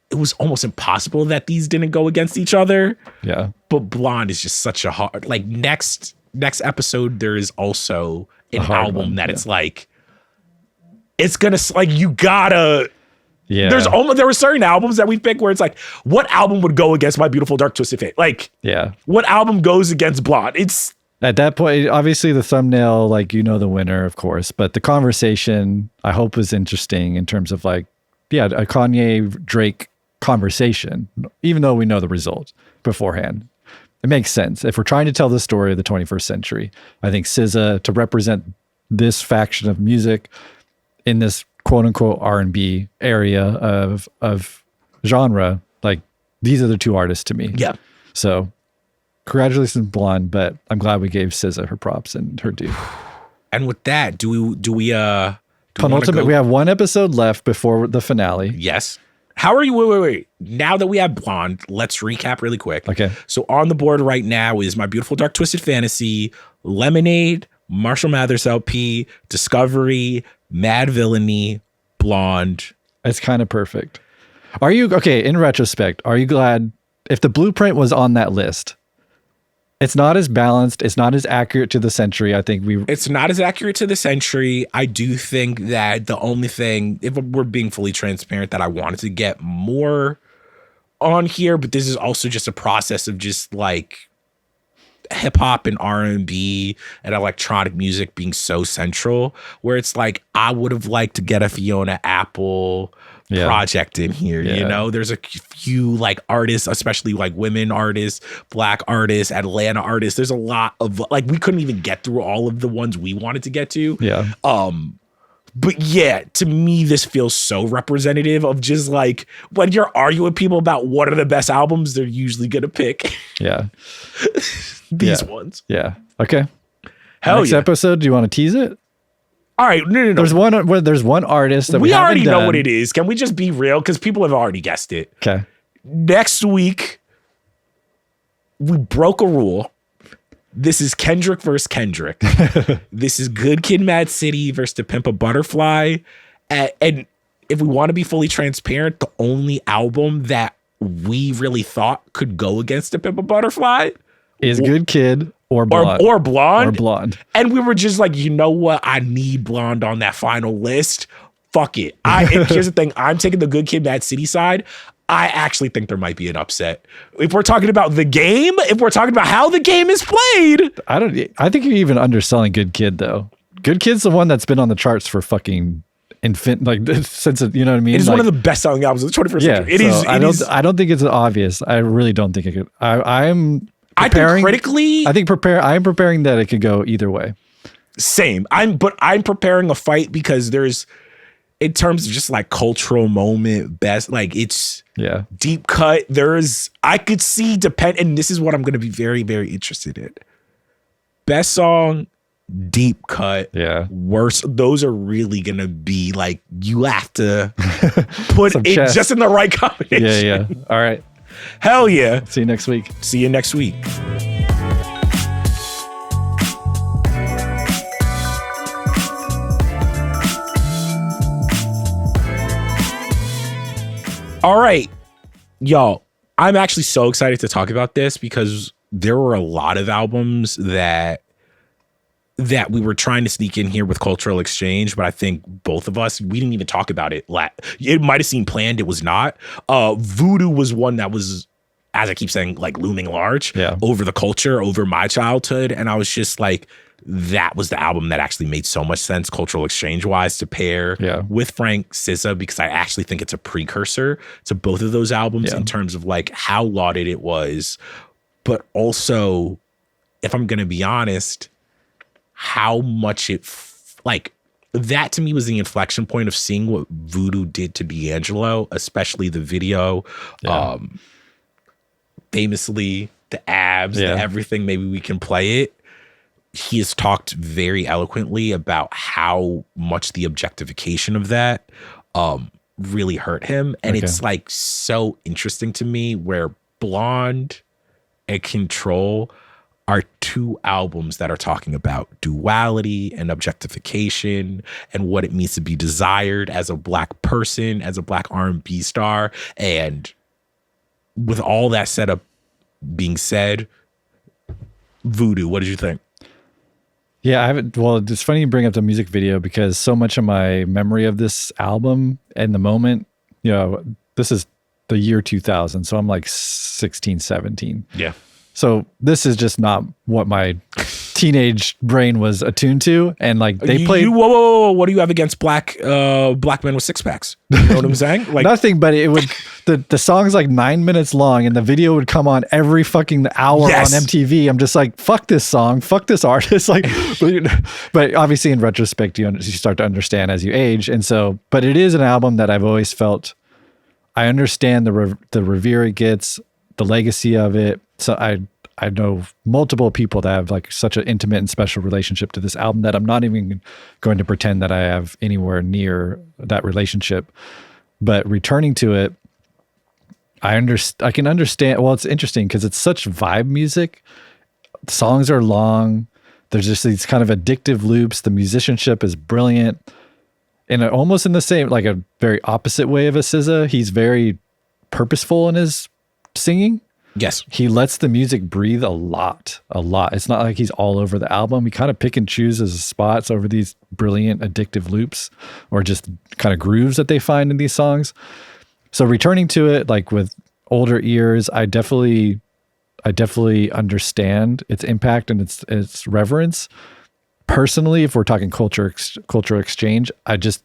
S2: it was almost impossible that these didn't go against each other.
S1: Yeah.
S2: But Blonde is just such a hard, like next episode, there is also an album that it's like, it's gonna, like, you gotta, there were certain albums that we picked where it's like, what album would go against My Beautiful Dark Twisted Fate? Like, what album goes against Blonde? It's,
S1: at that point, obviously the thumbnail, like, the winner, of course, but the conversation I hope was interesting in terms of like, a Kanye Drake conversation, even though we know the result beforehand. It makes sense. If we're trying to tell the story of the 21st century, I think SZA, to represent this faction of music in this quote unquote R&B area of genre, like, these are the two artists to me.
S2: Yeah.
S1: So congratulations, Blonde, but I'm glad we gave SZA her props and her due.
S2: And with that, do we
S1: penultimate, we have one episode left before the finale.
S2: Yes. How are you? Wait. Now that we have Blonde, let's recap really quick.
S1: Okay.
S2: So on the board right now is My Beautiful Dark Twisted Fantasy, Lemonade, Marshall Mathers LP, Discovery, Mad Villainy, Blonde.
S1: It's kind of perfect. Are you, okay, in retrospect, are you glad if the Blueprint was on that list? It's not as balanced. It's not as accurate to the century. I think it's
S2: not as accurate to the century. I do think that the only thing, if we're being fully transparent, that I wanted to get more on here, but this is also just a process of just like hip hop and R&B and electronic music being so central, where it's like, I would have liked to get a Fiona Apple project in here. There's a few like artists, especially like women artists, Black artists, Atlanta artists. There's a lot of, like, we couldn't even get through all of the ones we wanted to get to. But yeah, to me, this feels so representative of just like, when you're arguing with people about what are the best albums, they're usually gonna pick these ones.
S1: Okay.
S2: Next
S1: episode, do you want to tease it?
S2: All right, no.
S1: There's one artist that
S2: we already know what it is. Can we just be real? Because people have already guessed it.
S1: Okay.
S2: Next week, we broke a rule. This is Kendrick versus Kendrick. This is Good Kid, Mad City versus To Pimp a Butterfly. And if we want to be fully transparent, the only album that we really thought could go against To Pimp a Butterfly
S1: is Good Kid or Blonde.
S2: Or Blonde.
S1: Or Blonde.
S2: And we were just like, you know what? I need Blonde on that final list. Fuck it. And here's the thing. I'm taking the Good Kid, Mad City side. I actually think there might be an upset. If we're talking about the game, if we're talking about how the game is played.
S1: I think you're even underselling Good Kid, though. Good Kid's the one that's been on the charts for fucking since, you know what I mean?
S2: It is one of the best selling albums of the 21st century. It is.
S1: I don't think it's obvious. I really don't think it could. I'm
S2: preparing,
S1: I'm preparing that it could go either way.
S2: Same. I'm preparing a fight because there's, in terms of just like cultural moment, best, like it's deep cut. I could see and this is what I'm going to be very, very interested in. Best song, deep cut, worst. Those are really going to be like, you have to put it just in the right combination.
S1: Yeah. All right.
S2: Hell yeah.
S1: See you next week.
S2: See you next week. All right, y'all, I'm actually so excited to talk about this because there were a lot of albums that we were trying to sneak in here with Cultural Exchange, but I think both of us, we didn't even talk about it. It might have seemed planned. It was not. Voodoo was one that was, as I keep saying, like looming large over the culture, over my childhood. And I was just like, that was the album that actually made so much sense Cultural Exchange wise to pair with Frank SZA, because I actually think it's a precursor to both of those albums in terms of like how lauded it was, but also, if I'm going to be honest, how much it like that to me was the inflection point of seeing what Voodoo did to D'Angelo, especially the video. Famously, the abs, the everything. Maybe we can play it. He has talked very eloquently about how much the objectification of that really hurt him. And it's like so interesting to me where Blonde and Control are two albums that are talking about duality and objectification and what it means to be desired as a Black person, as a Black R&B star. And with all that setup being said, Voodoo, what did you think?
S1: Yeah, I haven't. Well, it's funny you bring up the music video because so much of my memory of this album and the moment, this is the year 2000. So I'm like 16, 17.
S2: Yeah.
S1: So this is just not what my teenage brain was attuned to. And like they played.
S2: Whoa. What do you have against black men with six packs? You know what I'm saying? Like
S1: nothing, but it would, the song's like 9 minutes long and the video would come on every fucking hour on MTV. I'm just like, fuck this song, fuck this artist. Like, but obviously in retrospect, you start to understand as you age. And so, but it is an album that I've always felt, I understand the revere it gets, the legacy of it. So I know multiple people that have like such an intimate and special relationship to this album that I'm not even going to pretend that I have anywhere near that relationship. But returning to it, I can understand. Well, it's interesting because it's such vibe music. The songs are long. There's just these kind of addictive loops. The musicianship is brilliant. And almost in the same, like a very opposite way of a SZA, he's very purposeful in his singing.
S2: Yes.
S1: He lets the music breathe a lot. It's not like he's all over the album. He kind of pick and chooses his spots over these brilliant addictive loops or just kind of grooves that they find in these songs. So returning to it, like with older ears, I definitely understand its impact and its reverence. Personally, if we're talking culture exchange,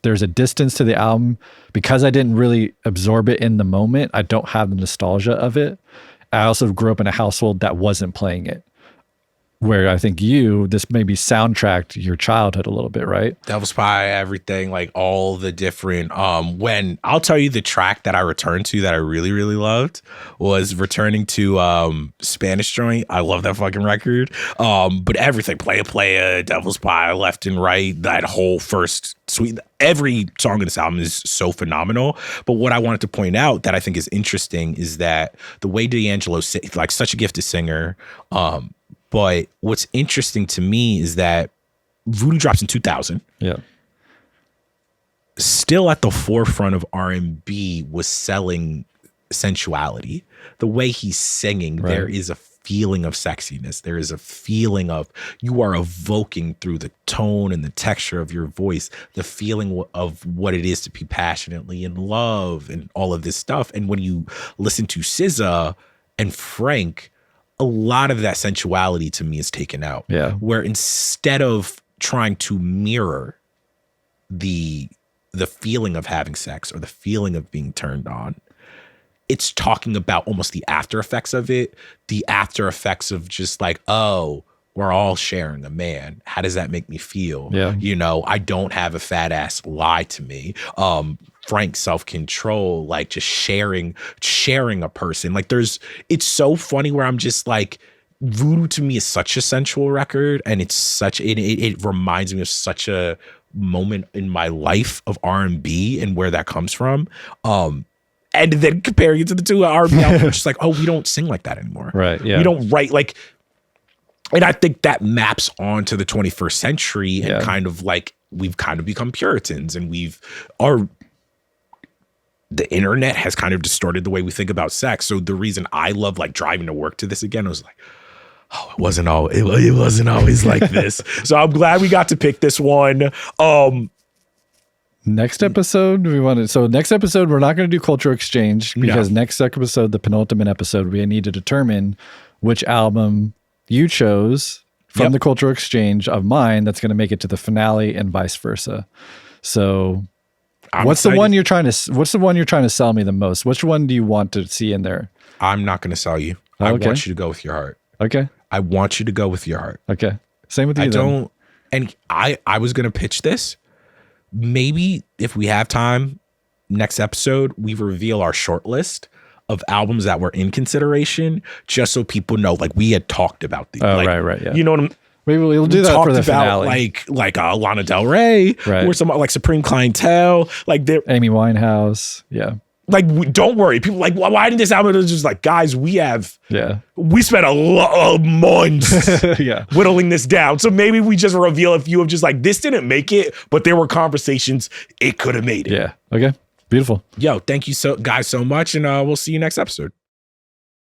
S1: there's a distance to the album because I didn't really absorb it in the moment. I don't have the nostalgia of it. I also grew up in a household that wasn't playing it, where I think this maybe soundtracked your childhood a little bit, right?
S2: Devil's Pie, everything, like all the different, when I'll tell you the track that I returned to that I really, really loved was returning to Spanish Joint. I love that fucking record. But everything, Playa, Devil's Pie, Left and Right, that whole first suite, every song in this album is so phenomenal. But what I wanted to point out that I think is interesting is that the way D'Angelo, like such a gifted singer, but what's interesting to me is that Voodoo drops in 2000.
S1: Yeah.
S2: Still at the forefront of R&B was selling sensuality. The way he's singing, there is a feeling of sexiness. There is a feeling of you are evoking through the tone and the texture of your voice, the feeling of what it is to be passionately in love and all of this stuff. And when you listen to Siza and Frank, a lot of that sensuality to me is taken out.
S1: Yeah.
S2: Where instead of trying to mirror the feeling of having sex or the feeling of being turned on, it's talking about almost the after effects of it, the after effects of just like, oh, we're all sharing a man. How does that make me feel?
S1: Yeah.
S2: I don't have a fat ass lie to me. Frank's self-control, like just sharing a person. Like it's so funny where I'm just like, Voodoo to me is such a sensual record, and it reminds me of such a moment in my life of R&B and where that comes from. And then comparing it to the two R&B albums, it's just like, oh, we don't sing like that anymore.
S1: Right. Yeah.
S2: We don't write like, and I think that maps onto the 21st century and kind of like we've kind of become Puritans, and the internet has kind of distorted the way we think about sex. So the reason I love like driving to work to this again was like, oh, it wasn't always like this. So I'm glad we got to pick this one.
S1: Next episode, next episode, we're not going to do culture exchange because next episode, the penultimate episode, we need to determine which album you chose from the culture exchange of mine that's going to make it to the finale and vice versa. So what's the one you're trying to sell me the most? Which one do you want to see in there?
S2: I'm not going to sell you. I want you to go with your heart.
S1: Okay.
S2: I want you to go with your heart.
S1: Okay. Same with you.
S2: And I was going to pitch this. Maybe if we have time, next episode, we reveal our short list of albums that were in consideration, just so people know, like, we had talked about these.
S1: Oh, right, yeah.
S2: You know what I'm
S1: Maybe we'll do that for the finale.
S2: Like Lana Del Rey, or some like Supreme Clientele, like
S1: Amy Winehouse, yeah.
S2: Like, don't worry. People like, why didn't this album? It's just like, guys, we spent a lot of months whittling this down. So maybe we just reveal a few of just like, this didn't make it, but there were conversations it could have made it.
S1: Yeah. Okay. Beautiful.
S2: Yo, thank you guys so much. And we'll see you next episode.